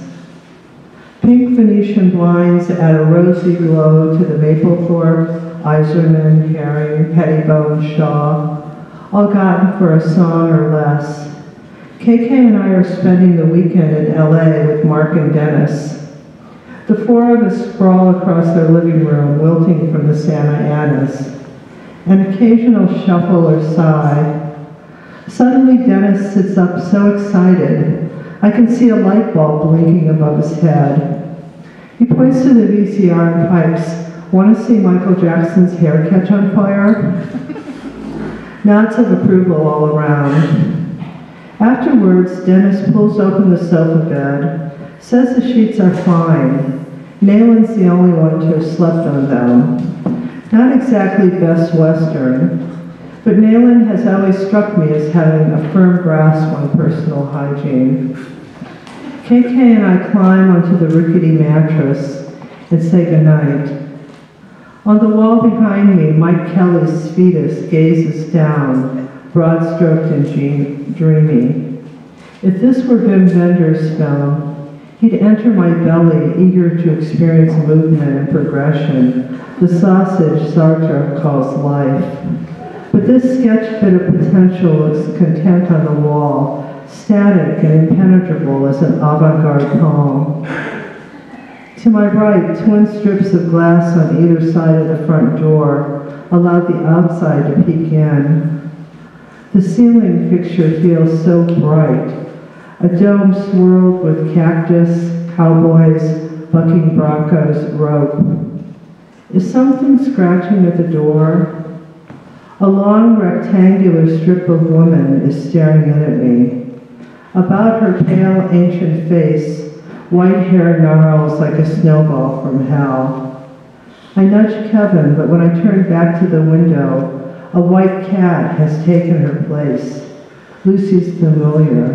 Pink Venetian blinds add a rosy glow to the Maplethorpe, Iserman, Herring, Pettibone, Shaw, all gotten for a song or less. KK and I are spending the weekend in LA with Mark and Dennis. The four of us sprawl across their living room, wilting from the Santa Anas. An occasional shuffle or sigh. Suddenly Dennis sits up so excited, I can see a light bulb blinking above his head. He points to the VCR and pipes, "Want to see Michael Jackson's hair catch on fire?" Nods of approval all around. Afterwards, Dennis pulls open the sofa bed, says the sheets are fine. Nalen's the only one to have slept on them. Not exactly Best Western, but Nalen has always struck me as having a firm grasp on personal hygiene. KK and I climb onto the rickety mattress and say goodnight. On the wall behind me, Mike Kelly's fetus gazes down, broad-stroked and dreamy. If this were Wim Wenders' film, he'd enter my belly, eager to experience movement and progression, the sausage Sartre calls life. But this sketch bit of potential looks content on the wall, static and impenetrable as an avant-garde poem. To my right, twin strips of glass on either side of the front door allowed the outside to peek in. The ceiling fixture feels so bright, a dome swirled with cactus, cowboys, bucking broncos, rope. Is something scratching at the door? A long rectangular strip of woman is staring in at me. About her pale, ancient face, white hair gnarls like a snowball from hell. I nudge Kevin, but when I turn back to the window, a white cat has taken her place. Lucy's familiar.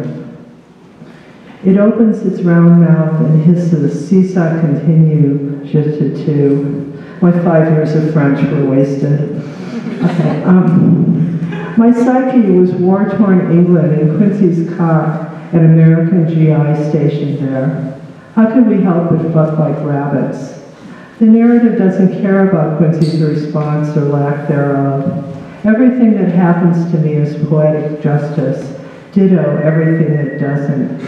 It opens its round mouth and hisses, "Si ça continue, je te tue." My 5 years of French were wasted. Okay, my psyche was war-torn England and Quincy's cock at American GI stationed there. How could we help but fuck like rabbits? The narrative doesn't care about Quincy's response or lack thereof. Everything that happens to me is poetic justice, ditto everything that doesn't.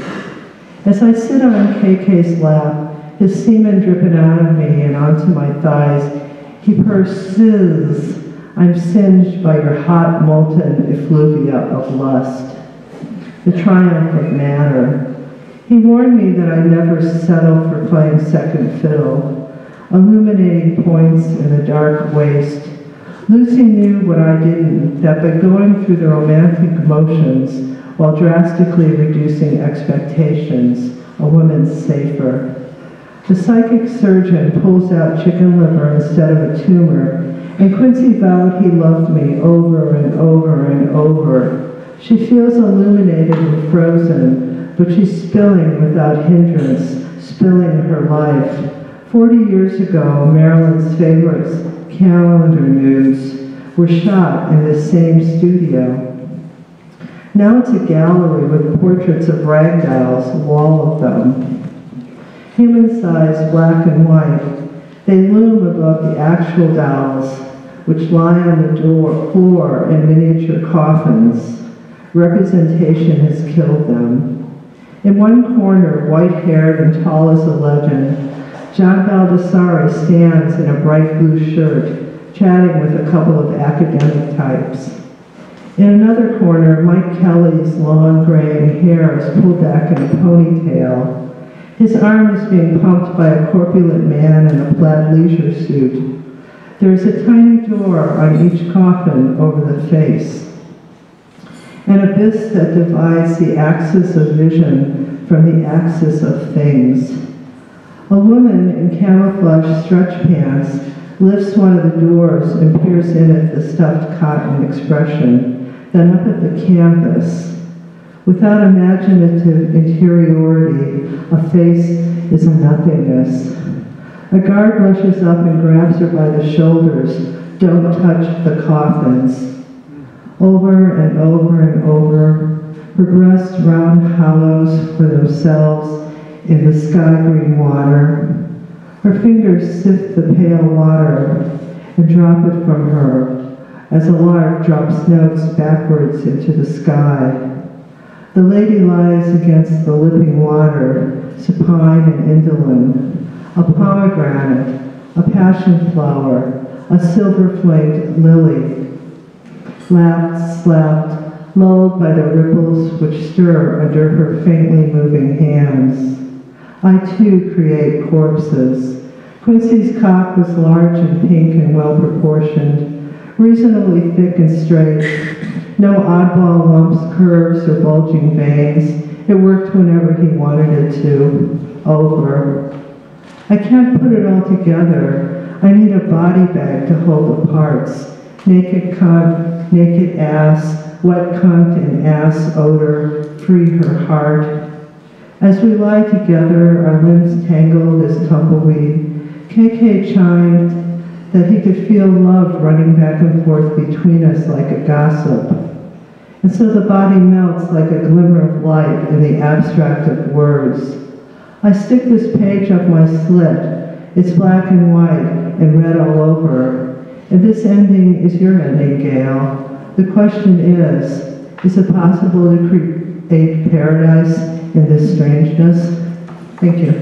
As I sit on KK's lap, his semen dripping out of me and onto my thighs, he pursues, "I'm singed by your hot, molten effluvia of lust." The triumph of matter. He warned me that I never settle for playing second fiddle, illuminating points in a dark waste. Lucy knew what I didn't, that by going through the romantic motions while drastically reducing expectations, a woman's safer. The psychic surgeon pulls out chicken liver instead of a tumor, and Quincy vowed he loved me over and over and over. She feels illuminated and frozen, but she's spilling without hindrance, spilling her life. 40 years ago, Marilyn's favorites, calendar nudes, were shot in this same studio. Now it's a gallery with portraits of rag dolls, a wall of them. Human-sized, black and white, they loom above the actual dolls, which lie on the floor in miniature coffins. Representation has killed them. In one corner, white-haired and tall as a legend, John Baldessari stands in a bright blue shirt, chatting with a couple of academic types. In another corner, Mike Kelly's long graying hair is pulled back in a ponytail. His arm is being pumped by a corpulent man in a plaid leisure suit. There is a tiny door on each coffin over the face, an abyss that divides the axis of vision from the axis of things. A woman in camouflage stretch pants lifts one of the doors and peers in at the stuffed cotton expression, then up at the canvas. Without imaginative interiority, a face is a nothingness. A guard rushes up and grabs her by the shoulders. Don't touch the coffins. Over and over and over, her breasts round hollows for themselves in the sky-green water. Her fingers sift the pale water and drop it from her as a lark drops notes backwards into the sky. The lady lies against the lipping water, supine and indolent. A pomegranate, a passion flower, a silver-flaked lily, lapped, slapped, lulled by the ripples which stir under her faintly moving hands. I too create corpses. Quincy's cock was large and pink and well-proportioned, reasonably thick and straight. No oddball lumps, curves, or bulging veins. It worked whenever he wanted it to. Over. I can't put it all together. I need a body bag to hold the parts. Naked cunt, naked ass, wet cunt and ass odor, free her heart. As we lie together, our limbs tangled as tumbleweed, KK chimed that he could feel love running back and forth between us like a gossip. And so the body melts like a glimmer of light in the abstract of words. I stick this page up my slit. It's black and white and red all over. And this ending is your ending, Gail. The question is it possible to create paradise in this strangeness? Thank you.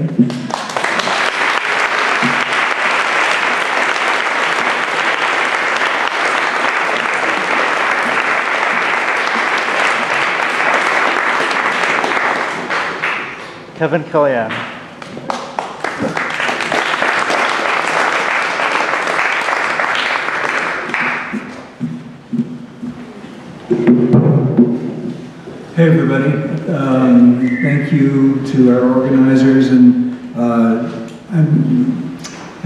Kevin Killian. Hey everybody, thank you to our organizers, and I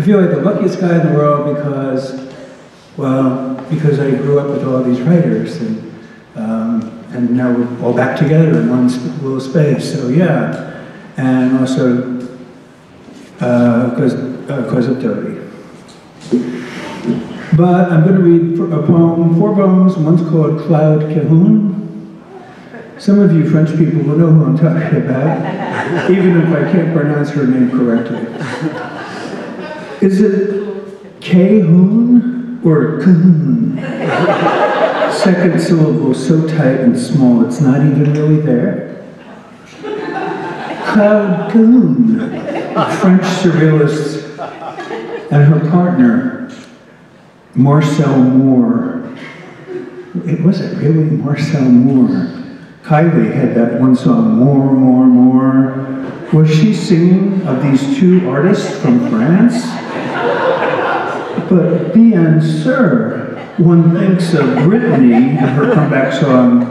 feel like the luckiest guy in the world because I grew up with all these writers, and now we're all back together in one little space, so yeah. And also because of Dodie. But I'm going to read a poem, 4 poems. One's called Cloud Cahoon. Some of you French people will know who I'm talking about, even if I can't pronounce her name correctly. Is it Cahoon or Cahoon? Second syllable so tight and small it's not even really there. Cloud Cahoon, a French surrealist, and her partner, Marcel Moore. Was it really Marcel Moore? Kylie had that one song, More, More, More. Was she singing of these 2 artists from France? But bien sûr, one thinks of Britney and her comeback song,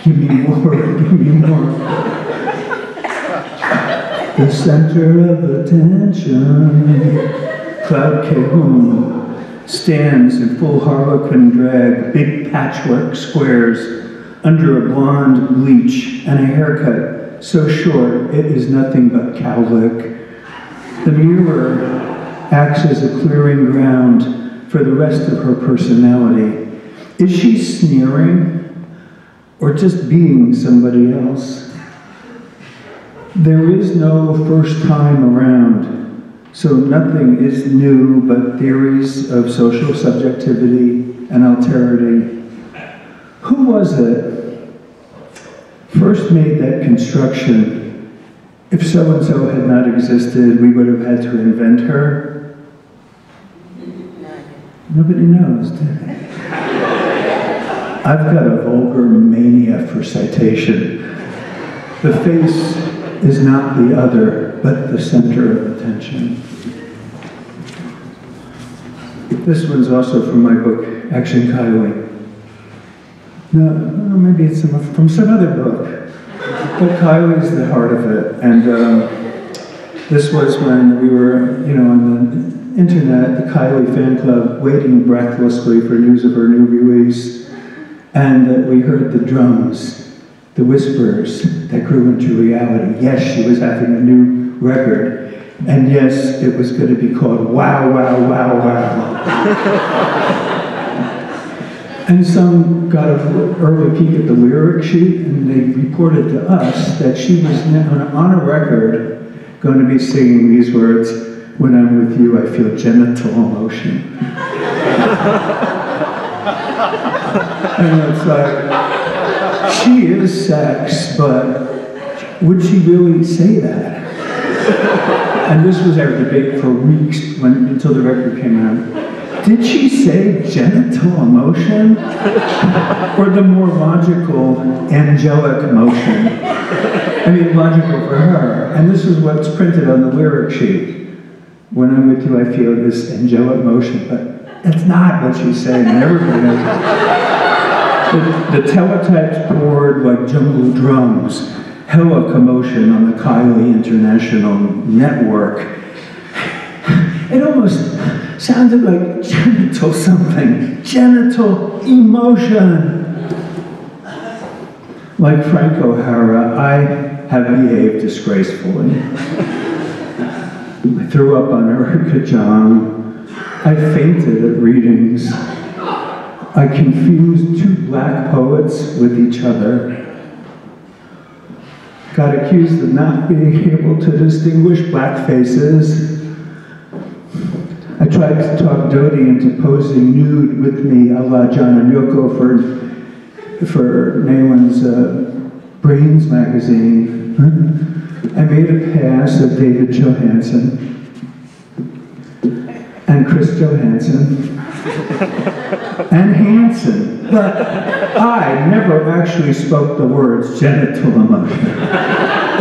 Give Me More, Give Me More. The center of attention, Cloud Cahoon, stands in full Harlequin drag, big patchwork squares, under a blonde bleach and a haircut so short it is nothing but cowlick. The mirror acts as a clearing ground for the rest of her personality. Is she sneering or just being somebody else? There is no first time around, so nothing is new but theories of social subjectivity and alterity. Who was it first made that construction? If so-and-so had not existed, we would have had to invent her. Nobody knows, do they? I've got a vulgar mania for citation. The face is not the other, but the center of attention. This one's also from my book, Action Kylie. No, maybe it's from some other book. But Kylie's the heart of it. And this was when we were, on the internet, the Kylie fan club, waiting breathlessly for news of her new release. And we heard the drums, the whispers that grew into reality. Yes, she was having a new record. And yes, it was going to be called Wow, Wow, Wow, Wow. And some got an early peek at the lyric sheet, and they reported to us that she was on a record going to be singing these words, "When I'm with you, I feel genital emotion." And it's like, she is sex, but would she really say that? And this was our debate for weeks until the record came out. Did she say genital emotion? Or the more logical, angelic emotion? I mean, logical for her. And this is what's printed on the lyric sheet. When I'm with you, I feel this angelic motion. But that's not what she's saying. Everybody knows. The teletypes poured like jungle drums. Hella commotion on the Kylie International Network. It almost sounded like genital something. Genital emotion. Like Frank O'Hara, I have behaved disgracefully. I threw up on Erica John. I fainted at readings. I confused two black poets with each other. Got accused of not being able to distinguish black faces. I tried to talk Dodie into posing nude with me a la John and Yoko for Nayland's Brains magazine. I made a pass at David Johansen and Chris Johansen and Hansen, but I never actually spoke the words genital emotion.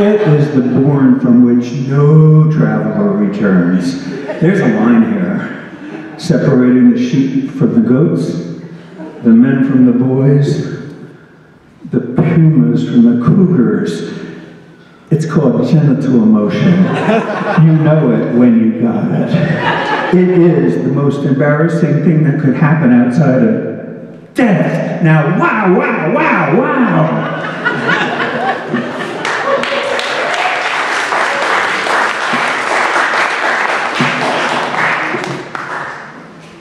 It is the bourne from which no traveler returns. There's a line here, separating the sheep from the goats, the men from the boys, the pumas from the cougars. It's called genital emotion. You know it when you got it. It is the most embarrassing thing that could happen outside of death. Now, wow, wow, wow, wow.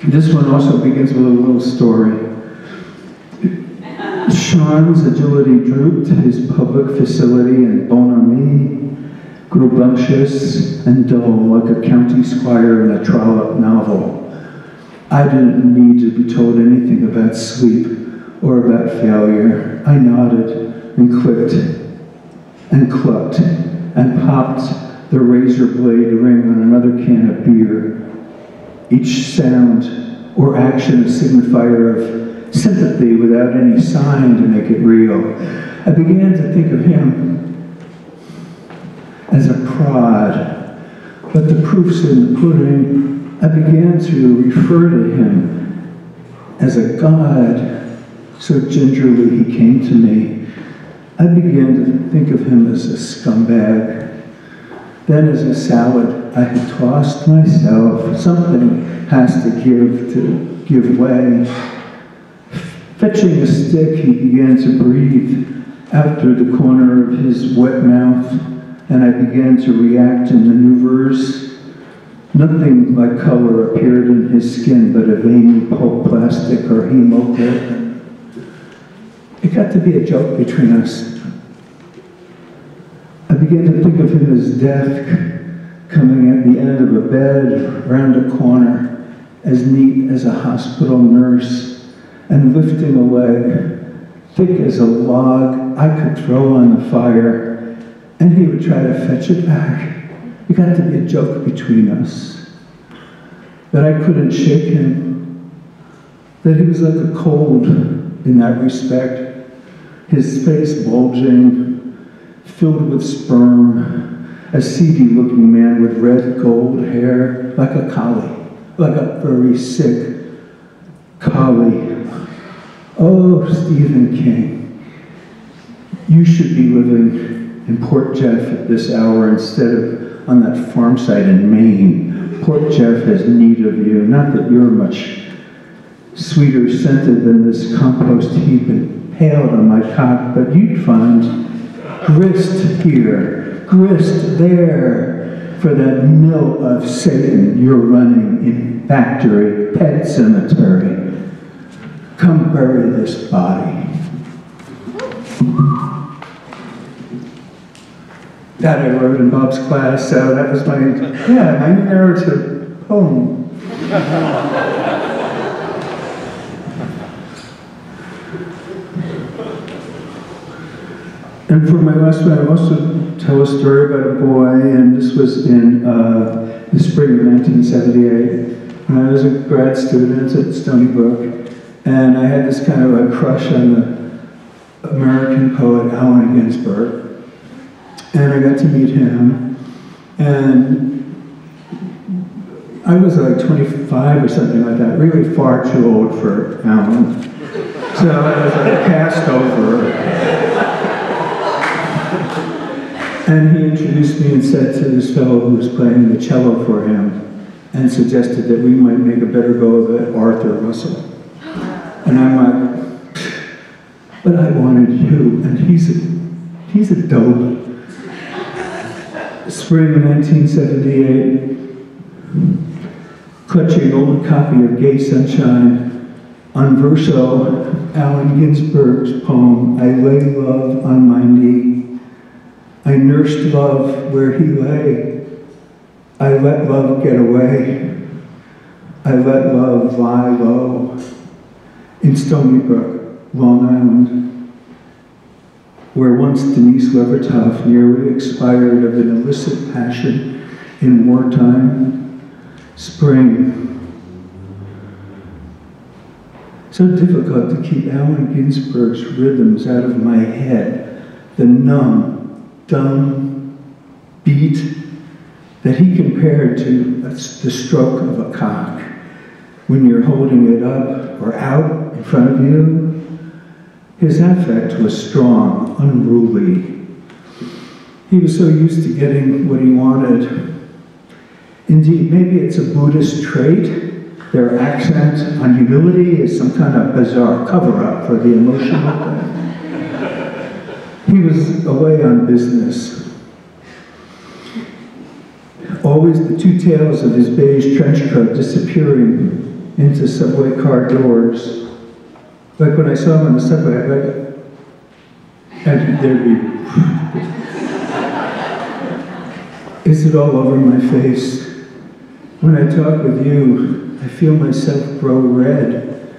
This one also begins with a little story. Sean's agility drooped, his public facility in Bellamy grew bumptious and dull like a county squire in a Trollope novel. I didn't need to be told anything about sleep or about failure. I nodded and clicked and clucked and popped the razor blade ring on another can of beer. Each sound or action a signifier of sympathy without any sign to make it real. I began to think of him as a prod, but the proof's in the pudding. I began to refer to him as a god, so gingerly he came to me. I began to think of him as a scumbag. Then as a salad I had tossed myself. Something has to give way. Fetching a stick, he began to breathe out through the corner of his wet mouth, and I began to react in maneuvers. Nothing like color appeared in his skin but a veiny pulp plastic or hemoglobin. It got to be a joke between us. I began to think of him as death, coming at the end of a bed, round a corner, as neat as a hospital nurse, and lifting a leg, thick as a log I could throw on the fire, and he would try to fetch it back. It got to be a joke between us. But I couldn't shake him. that he was like a cold in that respect, his face bulging, filled with sperm, a seedy-looking man with red gold hair, like a collie, like a very sick collie. Oh, Stephen King, you should be living in Port Jeff at this hour instead of on that farm site in Maine. Port Jeff has need of you. Not that you're much sweeter scented than this compost heap impaled on my cock, but you'd find grist here, grist there, for that mill of Satan you're running in factory, pet cemetery. Come bury this body. That I wrote in Bob's class, so that was my narrative poem. And for my last one, I also tell a story about a boy, and this was in the spring of 1978, when I was a grad student at Stony Brook, and I had this kind of a crush on the American poet Allen Ginsberg. And I got to meet him, and I was like 25 or something like that, really far too old for Allen. So I was like passed over. And he introduced me and said to this fellow who was playing the cello for him, and suggested that we might make a better go of it, Arthur Russell. And I'm like, but I wanted you, and he's a dope. Spring 1978, clutching an old copy of Gay Sunshine, on verso, Allen Ginsberg's poem, I lay love on my knee. I nursed love where he lay. I let love get away. I let love lie low. In Stony Brook, Long Island, where once Denise Levertov nearly expired of an illicit passion in wartime. Spring. So difficult to keep Allen Ginsberg's rhythms out of my head, the numb, dumb beat that he compared to the stroke of a cock when you're holding it up or out in front of you. His affect was strong, unruly. He was so used to getting what he wanted. Indeed, maybe it's a Buddhist trait. Their accent on humility is some kind of bizarre cover-up for the emotional thing. He was away on business. Always the two tails of his beige trench coat disappearing into subway car doors. Like when I saw him on the subway, I'd like, and there'd be, is it all over my face? When I talk with you, I feel myself grow red.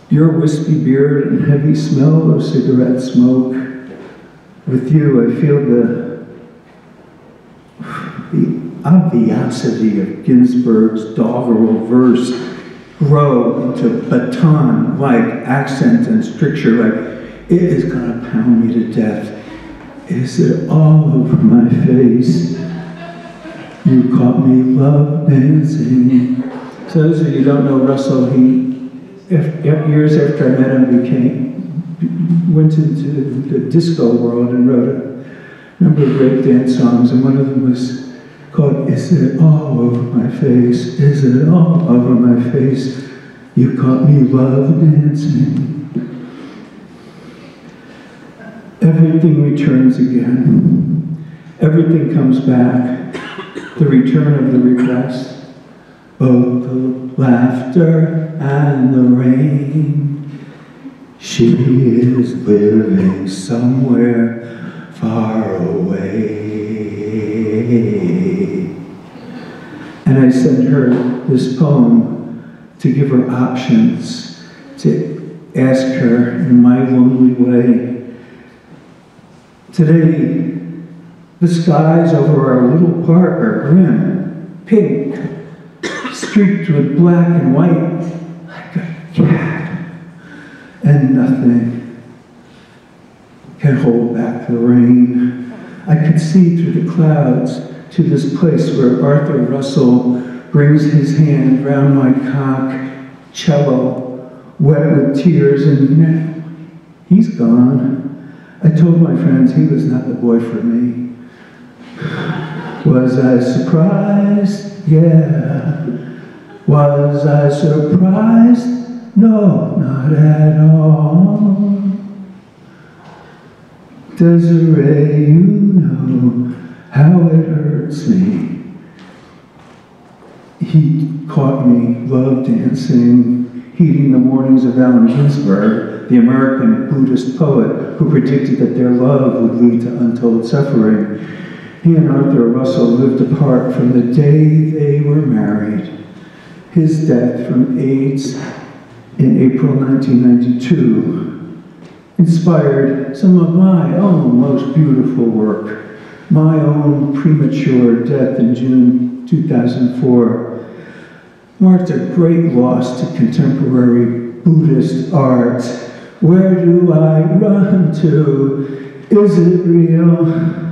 Your wispy beard and heavy smell of cigarette smoke. With you, I feel the obviosity of Ginsberg's doggerel verse grow into baton-like accent and stricture, like, it is gonna pound me to death. Is it all over my face? You caught me love dancing. So those of you who don't know Russell, he, years after I met him, went into the disco world and wrote a number of great dance songs, and one of them was called, Is It All Over My Face? Is it all over my face? You caught me love dancing. Everything returns again. Everything comes back. The return of the request. Both the laughter and the rain. She is living somewhere far away. And I sent her this poem to give her options, to ask her in my lonely way. Today, the skies over our little park are grim, pink, streaked with black and white, like a cat, and nothing can hold back the rain. I could see through the clouds to this place where Arthur Russell brings his hand round my cock, cello, wet with tears, and now he's gone. I told my friends he was not the boy for me. Was I surprised? Yeah. Was I surprised? No, not at all. Desiree, you know how it hurts me. He caught me love dancing, heeding the mornings of Allen Ginsberg, the American Buddhist poet who predicted that their love would lead to untold suffering. He and Arthur Russell lived apart from the day they were married. His death from AIDS in April 1992 inspired some of my own most beautiful work. My own premature death in June 2004 marked a great loss to contemporary Buddhist art. Where do I run to? Is it real?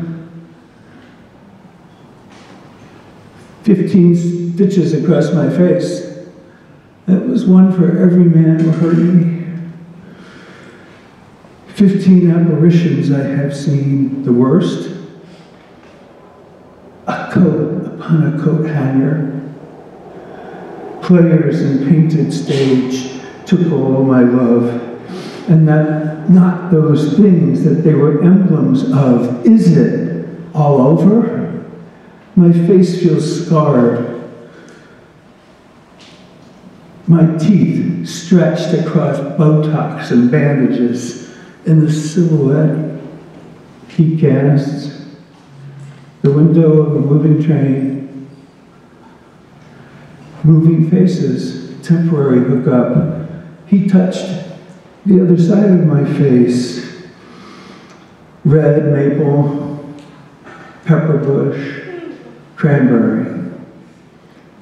15 stitches across my face. That was one for every man who hurt me. 15 apparitions I have seen, the worst. A coat upon a coat hanger. Players in painted stage took all my love, and that not those things that they were emblems of. Is it all over? My face feels scarred. My teeth stretched across Botox and bandages in the silhouette. He casts the window of a moving train. Moving faces, temporary hookup. He touched the other side of my face. Red maple, pepper bush, cranberry.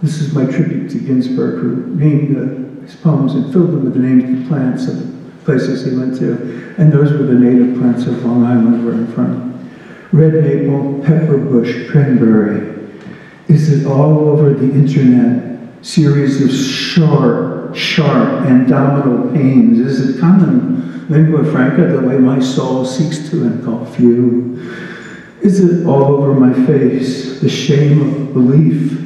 This is my tribute to Ginsberg, who named his poems and filled them with the names of the plants of the places he went to. And those were the native plants of Long Island where I'm from. Red maple, pepper bush, cranberry. Is it all over the internet? Series of sharp abdominal pains. Is it common lingua franca, the way my soul seeks to engulf you? Is it all over my face, the shame of belief?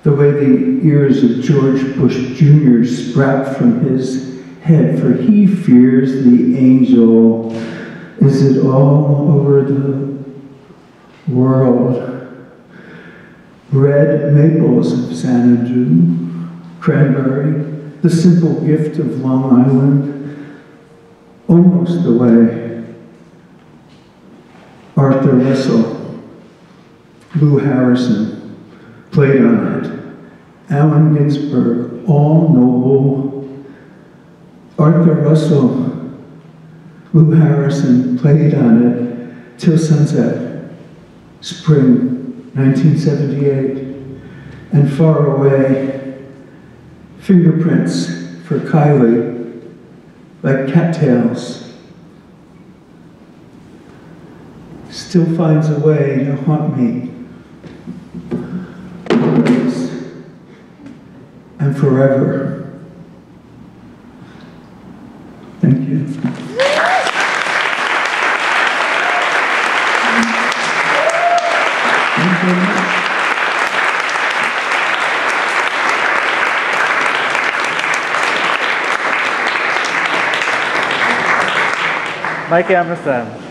The way the ears of George Bush Jr. sprout from his head, for he fears the angel. Is it all over the world? Red maples of Xanadu, cranberry, the simple gift of Long Island, almost the way Arthur Russell, Lou Harrison played on it, Allen Ginsberg, all noble. Arthur Russell, Lou Harrison played on it till sunset, spring 1978, and far away, fingerprints for Kylie, like cattails, still finds a way to haunt me, always and forever. Thank you. Mike Amnasan.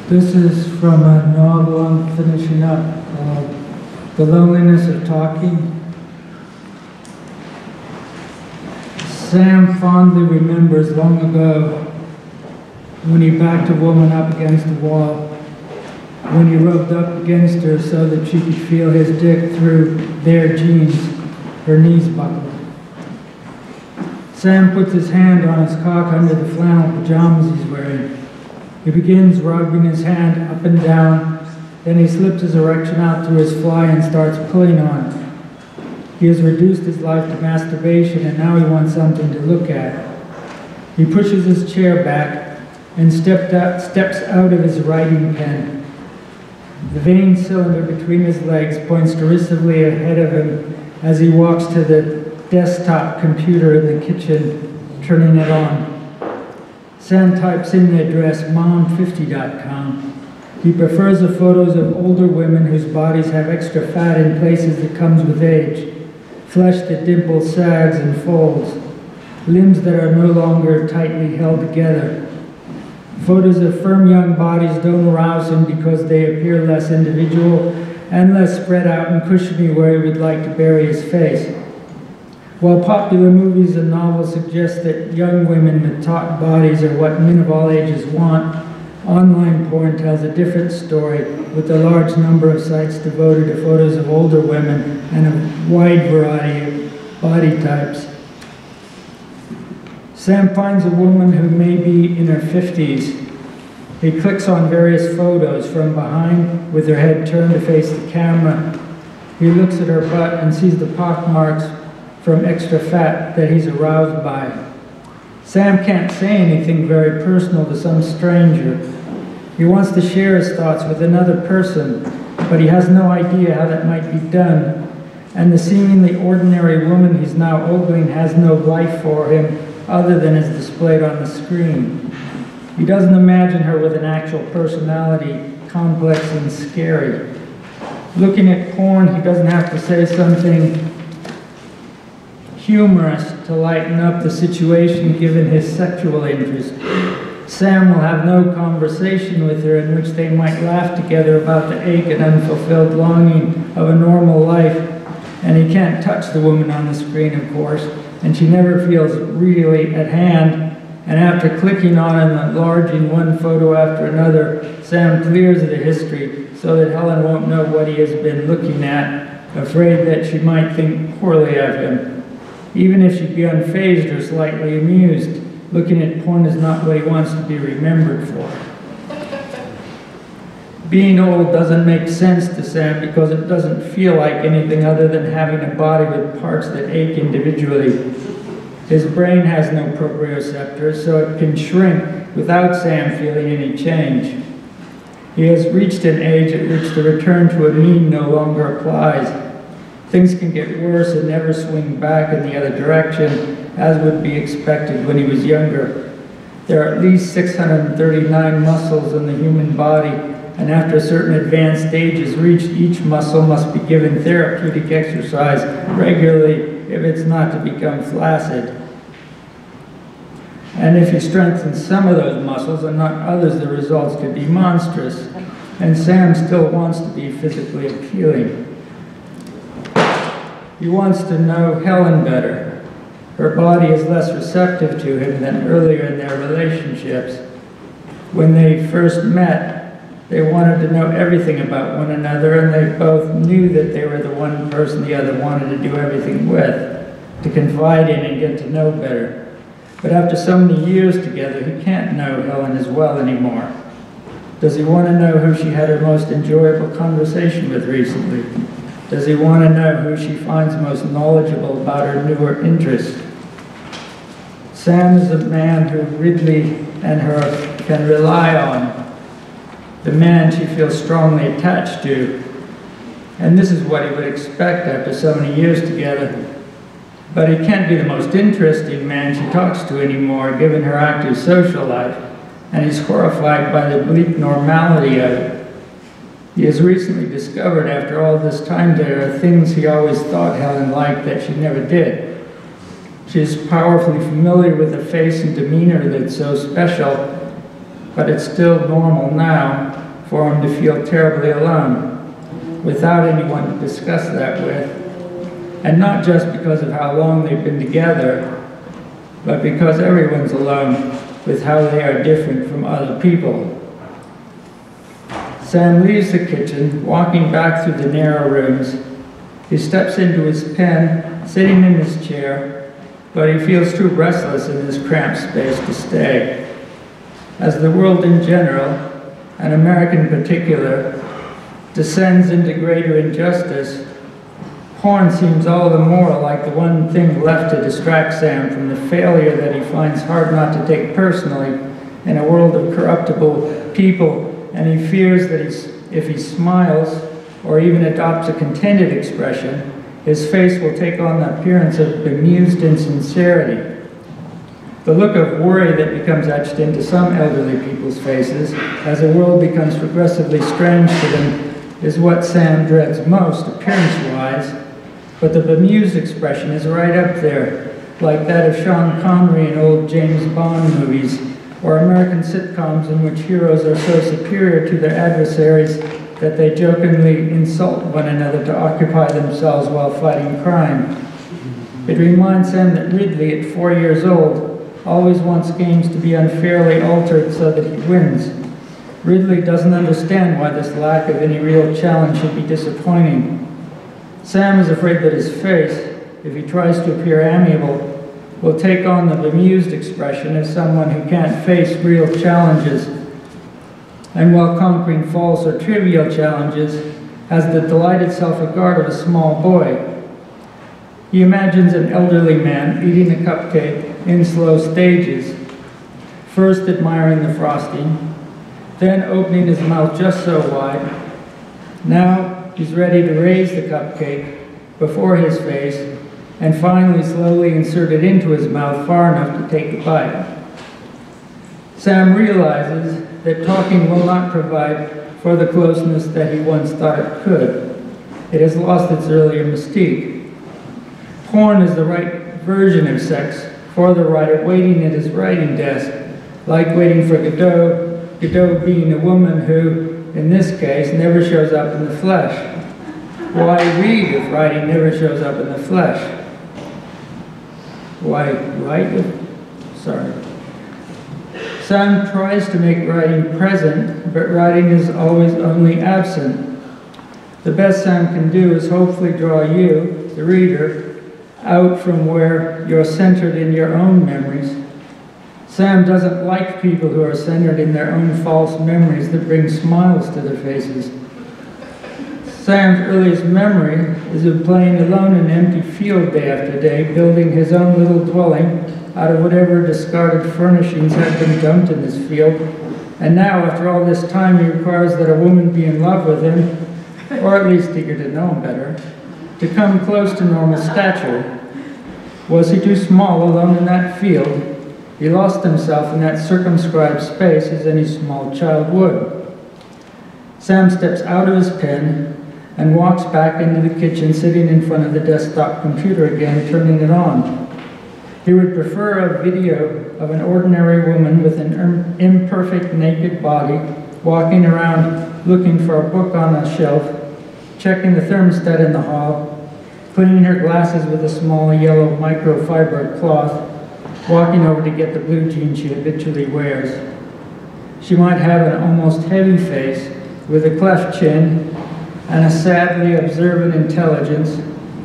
This is from a novel I'm finishing up called The Loneliness of Talking. Sam fondly remembers long ago when he backed a woman up against the wall when he rubbed up against her so that she could feel his dick through their jeans, her knees buckled. Sam puts his hand on his cock under the flannel pajamas he's wearing. He begins rubbing his hand up and down, then he slips his erection out through his fly and starts pulling on it. He has reduced his life to masturbation and now he wants something to look at. He pushes his chair back and steps out of his writing pen. The vane cylinder between his legs points derisively ahead of him as he walks to the desktop computer in the kitchen, turning it on. Sam types in the address mom50.com. He prefers the photos of older women whose bodies have extra fat in places that comes with age, flesh that dimples, sags, and folds, limbs that are no longer tightly held together. Photos of firm young bodies don't arouse him because they appear less individual and less spread out and cushiony where he would like to bury his face. While popular movies and novels suggest that young women with taut bodies are what men of all ages want, online porn tells a different story with a large number of sites devoted to photos of older women and a wide variety of body types. Sam finds a woman who may be in her 50s. He clicks on various photos from behind with her head turned to face the camera. He looks at her butt and sees the pockmarks from extra fat that he's aroused by. Sam can't say anything very personal to some stranger. He wants to share his thoughts with another person, but he has no idea how that might be done. And the seemingly ordinary woman he's now ogling has no life for him other than is displayed on the screen. He doesn't imagine her with an actual personality, complex and scary. Looking at porn, he doesn't have to say something humorous to lighten up the situation given his sexual interest. Sam will have no conversation with her in which they might laugh together about the ache and unfulfilled longing of a normal life, and he can't touch the woman on the screen, of course, and she never feels really at hand, and after clicking on and enlarging one photo after another, Sam clears the history so that Helen won't know what he has been looking at, afraid that she might think poorly of him. Even if she'd be unfazed or slightly amused, looking at porn is not what he wants to be remembered for. Being old doesn't make sense to Sam because it doesn't feel like anything other than having a body with parts that ache individually. His brain has no proprioceptors, so it can shrink without Sam feeling any change. He has reached an age at which the return to a mean no longer applies. Things can get worse and never swing back in the other direction, as would be expected when he was younger. There are at least 639 muscles in the human body, and after certain advanced stage is reached, each muscle must be given therapeutic exercise regularly if it's not to become flaccid. And if he strengthens some of those muscles and not others, the results could be monstrous. And Sam still wants to be physically appealing. He wants to know Helen better. Her body is less receptive to him than earlier in their relationships. When they first met, they wanted to know everything about one another, and they both knew that they were the one person the other wanted to do everything with, to confide in and get to know better. But after so many years together, he can't know Helen as well anymore. Does he want to know who she had her most enjoyable conversation with recently? Does he want to know who she finds most knowledgeable about her newer interests? Sam is a man who Ridley and her can rely on, the man she feels strongly attached to. And this is what he would expect after so many years together. But he can't be the most interesting man she talks to anymore, given her active social life, and he's horrified by the bleak normality of it. He has recently discovered, after all this time, there are things he always thought Helen liked that she never did. She is powerfully familiar with a face and demeanor that's so special, but it's still normal now for him to feel terribly alone, without anyone to discuss that with. And not just because of how long they've been together, but because everyone's alone with how they are different from other people. Sam leaves the kitchen, walking back through the narrow rooms. He steps into his pen, sitting in his chair, but he feels too restless in this cramped space to stay. As the world in general, and America in particular, descends into greater injustice, porn seems all the more like the one thing left to distract Sam from the failure that he finds hard not to take personally in a world of corruptible people, and he fears that if he smiles or even adopts a contented expression, his face will take on the appearance of bemused insincerity. The look of worry that becomes etched into some elderly people's faces as the world becomes progressively strange to them is what Sam dreads most, appearance-wise, but the bemused expression is right up there, like that of Sean Connery in old James Bond movies, or American sitcoms in which heroes are so superior to their adversaries that they jokingly insult one another to occupy themselves while fighting crime. It reminds Sam that Ridley, at 4 years old, always wants games to be unfairly altered so that he wins. Ridley doesn't understand why this lack of any real challenge should be disappointing. Sam is afraid that his face, if he tries to appear amiable, will take on the bemused expression of someone who can't face real challenges, and while conquering false or trivial challenges, has the delighted self-regard of a small boy. He imagines an elderly man eating a cupcake in slow stages, first admiring the frosting, then opening his mouth just so wide. Now he's ready to raise the cupcake before his face and finally slowly insert it into his mouth far enough to take a bite. Sam realizes that talking will not provide for the closeness that he once thought it could. It has lost its earlier mystique. Porn is the right version of sex for the writer waiting at his writing desk, like waiting for Godot being a woman who, in this case, never shows up in the flesh. Why read if writing never shows up in the flesh? Why write if... Sorry. Sam tries to make writing present, but writing is always only absent. The best Sam can do is hopefully draw you, the reader, out from where you're centered in your own memories. Sam doesn't like people who are centered in their own false memories that bring smiles to their faces. Sam's earliest memory is of playing alone in an empty field day after day, building his own little dwelling out of whatever discarded furnishings had been dumped in this field. And now, after all this time, he requires that a woman be in love with him, or at least eager to know him better, to come close to normal stature. Was he too small alone in that field? He lost himself in that circumscribed space as any small child would. Sam steps out of his pen and walks back into the kitchen, sitting in front of the desktop computer again, turning it on. He would prefer a video of an ordinary woman with an imperfect naked body walking around looking for a book on a shelf, checking the thermostat in the hall, cleaning her glasses with a small yellow microfiber cloth, walking over to get the blue jeans she habitually wears. She might have an almost heavy face with a cleft chin and a sadly observant intelligence,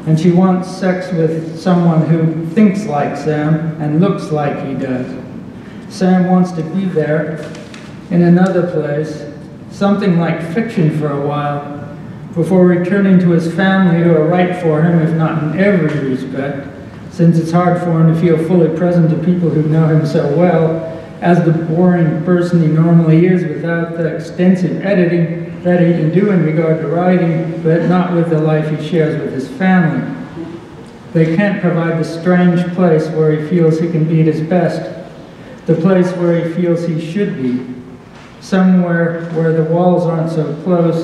and she wants sex with someone who thinks like Sam and looks like he does. Sam wants to be there in another place, something like fiction for a while, before returning to his family who are right for him, if not in every respect, since it's hard for him to feel fully present to people who know him so well, as the boring person he normally is without the extensive editing that he can do in regard to writing, but not with the life he shares with his family. They can't provide the strange place where he feels he can be at his best, the place where he feels he should be, somewhere where the walls aren't so close,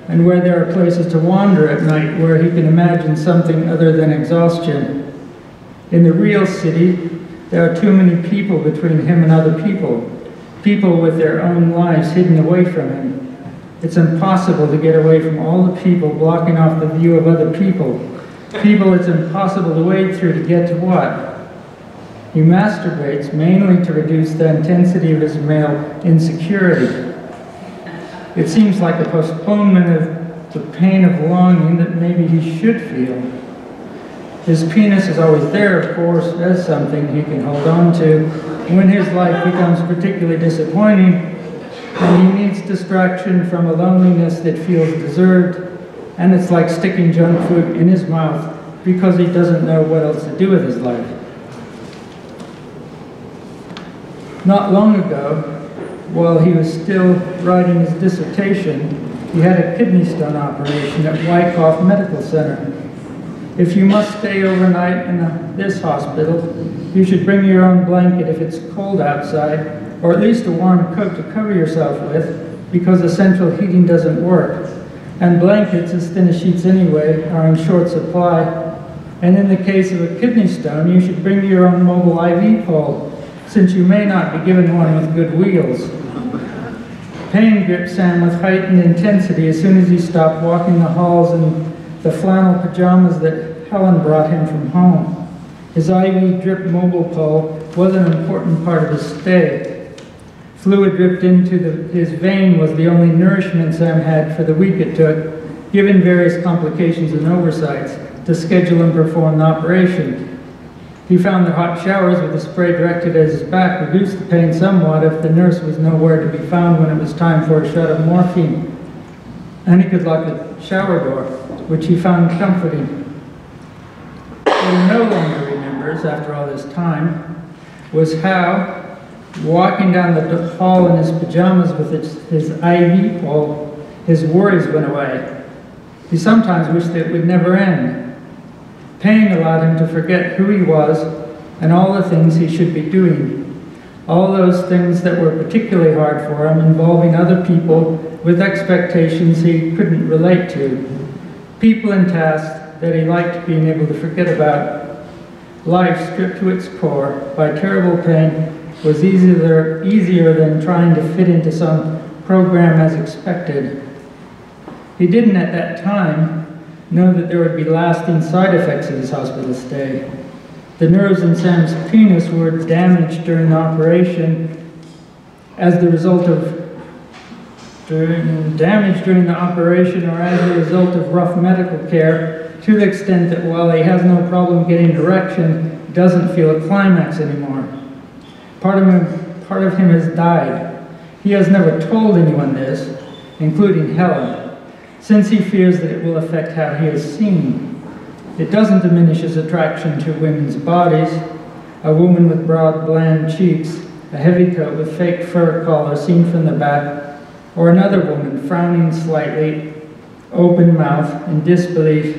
and where there are places to wander at night where he can imagine something other than exhaustion. In the real city, there are too many people between him and other people, people with their own lives hidden away from him. It's impossible to get away from all the people blocking off the view of other people. People it's impossible to wade through to get to what? He masturbates mainly to reduce the intensity of his male insecurity. It seems like a postponement of the pain of longing that maybe he should feel. His penis is always there, of course, as something he can hold on to when his life becomes particularly disappointing and he needs distraction from a loneliness that feels deserved, and it's like sticking junk food in his mouth because he doesn't know what else to do with his life. Not long ago, while he was still writing his dissertation, he had a kidney stone operation at Wyckoff Medical Center. If you must stay overnight in this hospital, you should bring your own blanket if it's cold outside, or at least a warm coat to cover yourself with, because the central heating doesn't work. And blankets, as thin as sheets anyway, are in short supply. And in the case of a kidney stone, you should bring your own mobile IV pole, since you may not be given one with good wheels. Pain gripped Sam with heightened intensity as soon as he stopped walking the halls in the flannel pajamas that Helen brought him from home. His IV drip mobile pole was an important part of his stay. Fluid dripped into his vein was the only nourishment Sam had for the week it took, given various complications and oversights, to schedule and perform the operation. He found that hot showers with a spray directed at his back reduced the pain somewhat if the nurse was nowhere to be found when it was time for a shot of morphine. And he could lock the shower door, which he found comforting. What he no longer remembers, after all this time, was how, walking down the hall in his pajamas with his IV pole, his worries went away. He sometimes wished that it would never end. Pain allowed him to forget who he was and all the things he should be doing. All those things that were particularly hard for him, involving other people with expectations he couldn't relate to. People and tasks that he liked being able to forget about. Life, stripped to its core by terrible pain, was easier than trying to fit into some program as expected. He didn't at that time know that there would be lasting side effects of his hospital stay. The nerves in Sam's penis were damaged during the operation as the result of rough medical care, to the extent that while he has no problem getting erection, he doesn't feel a climax anymore. Part of him has died. He has never told anyone this, including Helen, since he fears that it will affect how he is seen. It doesn't diminish his attraction to women's bodies. A woman with broad, bland cheeks, a heavy coat with fake fur collar seen from the back, or another woman frowning slightly, open mouth, in disbelief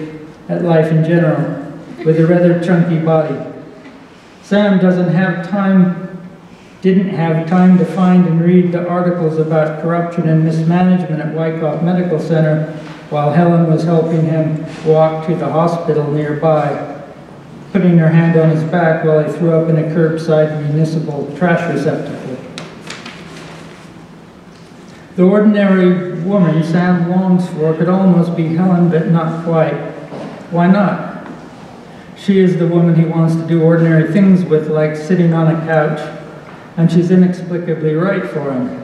at life in general, with a rather chunky body. Sam didn't have time to find and read the articles about corruption and mismanagement at Wyckoff Medical Center while Helen was helping him walk to the hospital nearby, putting her hand on his back while he threw up in a curbside municipal trash receptacle. The ordinary woman Sam longs for could almost be Helen, but not quite. Why not? She is the woman he wants to do ordinary things with, like sitting on a couch, and she's inexplicably right for him.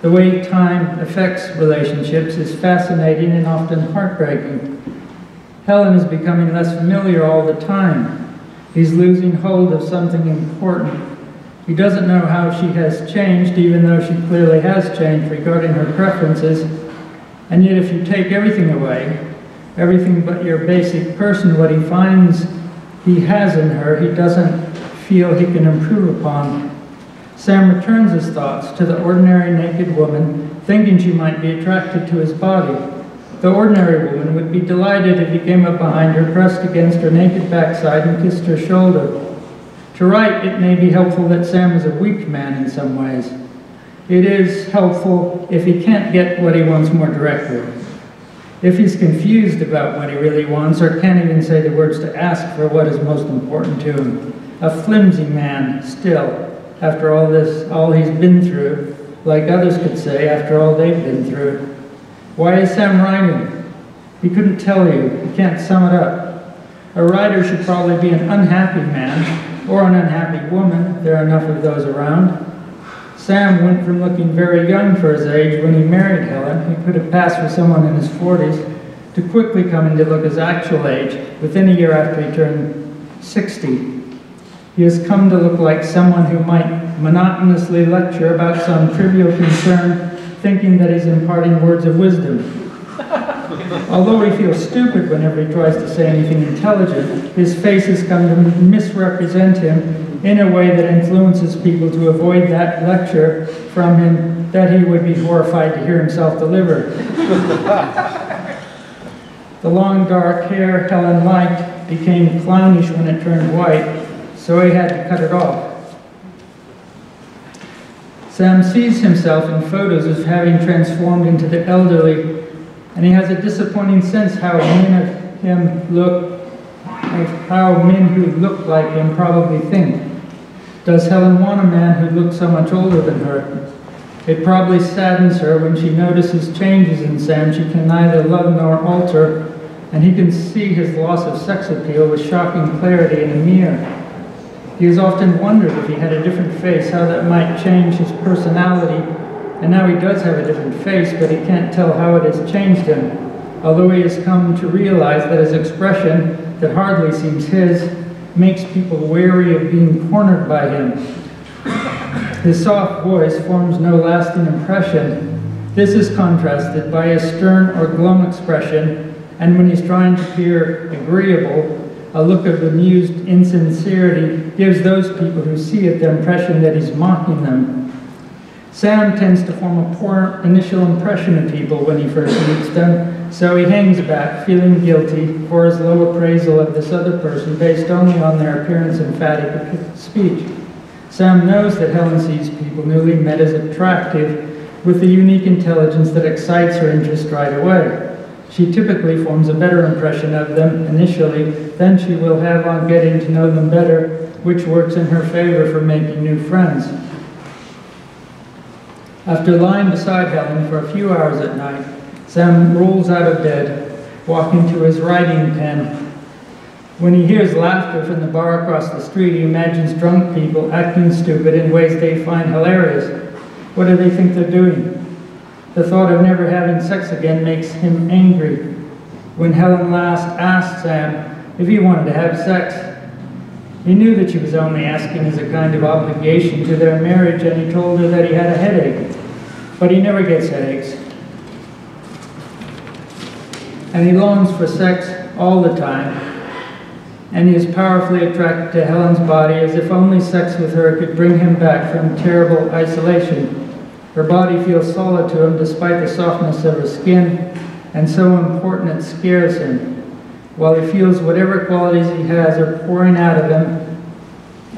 The way time affects relationships is fascinating and often heartbreaking. Helen is becoming less familiar all the time. He's losing hold of something important. He doesn't know how she has changed, even though she clearly has changed regarding her preferences. And yet if you take everything away, everything but your basic person, what he finds he has in her, he doesn't feel he can improve upon. Sam returns his thoughts to the ordinary naked woman, thinking she might be attracted to his body. The ordinary woman would be delighted if he came up behind her, pressed against her naked backside, and kissed her shoulder. To write, it may be helpful that Sam is a weak man in some ways. It is helpful if he can't get what he wants more directly. If he's confused about what he really wants, or can't even say the words to ask for what is most important to him. A flimsy man, still. After all he's been through, like others could say, after all they've been through. Why is Sam writing? He couldn't tell you. He can't sum it up. A writer should probably be an unhappy man, or an unhappy woman. There are enough of those around. Sam went from looking very young for his age when he married Helen, he could have passed for someone in his 40s, to quickly coming to look his actual age within a year after he turned 60. He has come to look like someone who might monotonously lecture about some trivial concern, thinking that he's imparting words of wisdom. Although he feels stupid whenever he tries to say anything intelligent, his face has come to misrepresent him in a way that influences people to avoid that lecture from him that he would be horrified to hear himself deliver. The long dark hair Helen liked became clownish when it turned white, so he had to cut it off. Sam sees himself in photos as having transformed into the elderly, and he has a disappointing sense how men who look like him probably think. Does Helen want a man who looks so much older than her? It probably saddens her when she notices changes in Sam she can neither love nor alter, and he can see his loss of sex appeal with shocking clarity in a mirror. He has often wondered if he had a different face, how that might change his personality, and now he does have a different face, but he can't tell how it has changed him, although he has come to realize that his expression, that hardly seems his, makes people wary of being cornered by him. His soft voice forms no lasting impression. This is contrasted by his stern or glum expression, and when he's trying to appear agreeable, a look of amused insincerity gives those people who see it the impression that he's mocking them. Sam tends to form a poor initial impression of people when he first meets them, so he hangs back, feeling guilty for his low appraisal of this other person based only on their appearance and emphatic speech. Sam knows that Helen sees people newly met as attractive with the unique intelligence that excites her interest right away. She typically forms a better impression of them initially than she will have on getting to know them better, which works in her favor for making new friends. After lying beside Helen for a few hours at night, Sam rolls out of bed, walking to his writing pen. When he hears laughter from the bar across the street, he imagines drunk people acting stupid in ways they find hilarious. What do they think they're doing? The thought of never having sex again makes him angry. When Helen last asked Sam if he wanted to have sex, he knew that she was only asking as a kind of obligation to their marriage, and he told her that he had a headache. But he never gets headaches. And he longs for sex all the time. And he is powerfully attracted to Helen's body, as if only sex with her could bring him back from terrible isolation. Her body feels solid to him despite the softness of her skin, and so important it scares him, while he feels whatever qualities he has are pouring out of him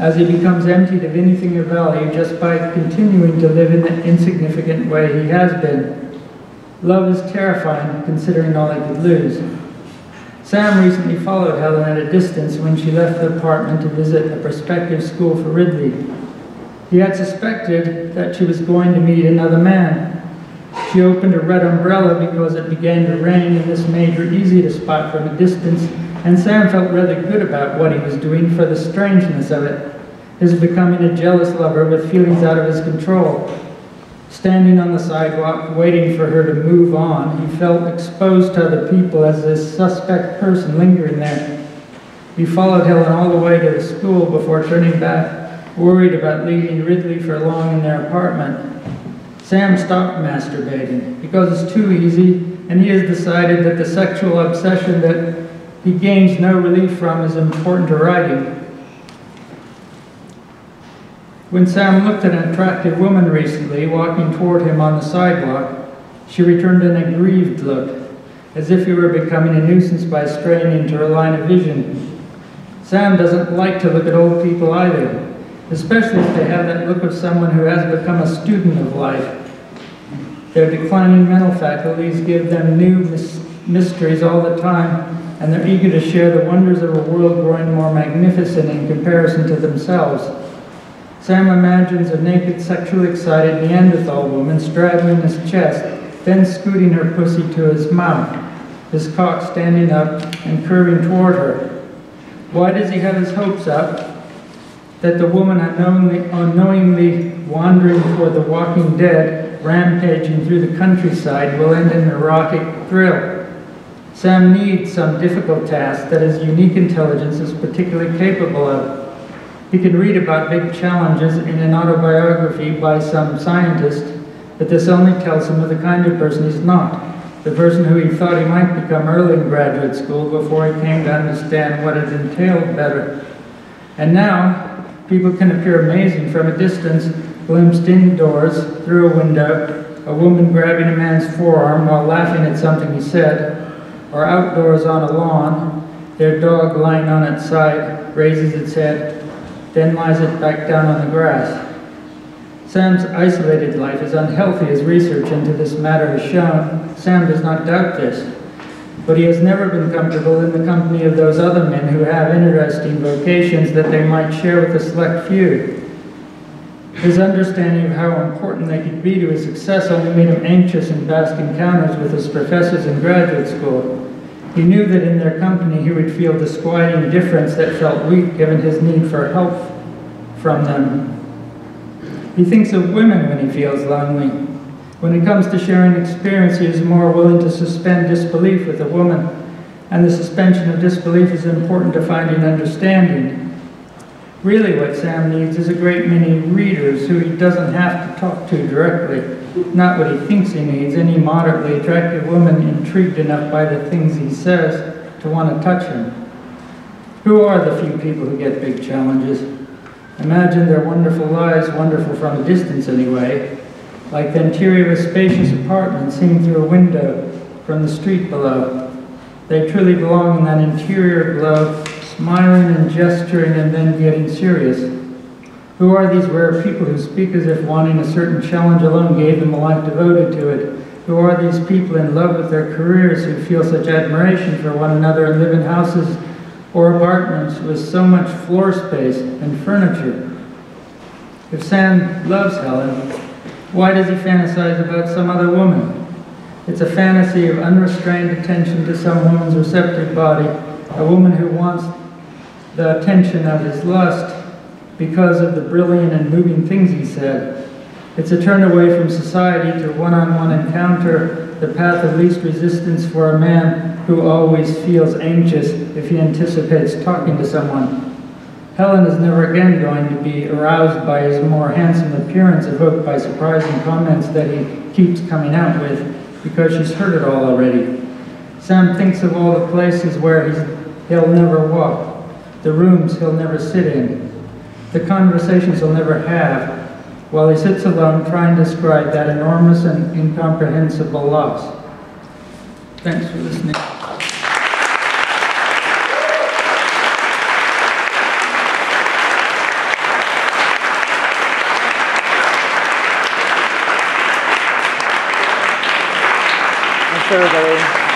as he becomes emptied of anything of value just by continuing to live in the insignificant way he has been. Love is terrifying, considering all he could lose. Sam recently followed Helen at a distance when she left the apartment to visit a prospective school for Ridley. He had suspected that she was going to meet another man. She opened a red umbrella because it began to rain, and this made her easy to spot from a distance, and Sam felt rather good about what he was doing for the strangeness of it, his becoming a jealous lover with feelings out of his control. Standing on the sidewalk, waiting for her to move on, he felt exposed to other people as this suspect person lingering there. He followed Helen all the way to the school before turning back, worried about leaving Ridley for long in their apartment. Sam stopped masturbating because it's too easy, and he has decided that the sexual obsession that he gains no relief from is important to writing. When Sam looked at an attractive woman recently walking toward him on the sidewalk, she returned an aggrieved look, as if he were becoming a nuisance by straying into her line of vision. Sam doesn't like to look at old people either, especially if they have that look of someone who has become a student of life. Their declining mental faculties give them new mysteries all the time, and they're eager to share the wonders of a world growing more magnificent in comparison to themselves. Sam imagines a naked, sexually excited Neanderthal woman straddling his chest, then scooting her pussy to his mouth, his cock standing up and curving toward her. Why does he have his hopes up? that the woman unknowingly wandering toward the walking dead, rampaging through the countryside, will end in an erotic thrill. Sam needs some difficult task that his unique intelligence is particularly capable of. He can read about big challenges in an autobiography by some scientist, but this only tells him of the kind of person he's not, the person who he thought he might become early in graduate school before he came to understand what it entailed better. And now, people can appear amazing from a distance, glimpsed indoors through a window, a woman grabbing a man's forearm while laughing at something he said, or outdoors on a lawn, their dog lying on its side raises its head, then lies it back down on the grass. Sam's isolated life is unhealthy as research into this matter has shown. Sam does not doubt this, but he has never been comfortable in the company of those other men who have interesting vocations that they might share with a select few. His understanding of how important they could be to his success only made him anxious in past encounters with his professors in graduate school. He knew that in their company he would feel disquieting difference that felt weak given his need for help from them. He thinks of women when he feels lonely. When it comes to sharing experience, he is more willing to suspend disbelief with a woman, and the suspension of disbelief is important to finding understanding. Really what Sam needs is a great many readers who he doesn't have to talk to directly, not what he thinks he needs, any moderately attractive woman intrigued enough by the things he says to want to touch him. Who are the few people who get big challenges? Imagine their wonderful lives, wonderful from a distance anyway, like the interior of a spacious apartment seen through a window from the street below. They truly belong in that interior glow, smiling and gesturing and then getting serious. Who are these rare people who speak as if wanting a certain challenge alone gave them a life devoted to it? Who are these people in love with their careers who feel such admiration for one another and live in houses or apartments with so much floor space and furniture? If Sam loves Helen, why does he fantasize about some other woman? It's a fantasy of unrestrained attention to some woman's receptive body, a woman who wants the attention of his lust because of the brilliant and moving things he said. It's a turn away from society to one-on-one encounter, the path of least resistance for a man who always feels anxious if he anticipates talking to someone. Helen is never again going to be aroused by his more handsome appearance, evoked by surprising comments that he keeps coming out with, because she's heard it all already. Sam thinks of all the places where he'll never walk, the rooms he'll never sit in, the conversations he'll never have, while he sits alone trying to describe that enormous and incomprehensible loss. Thanks for listening. Thanks, everybody.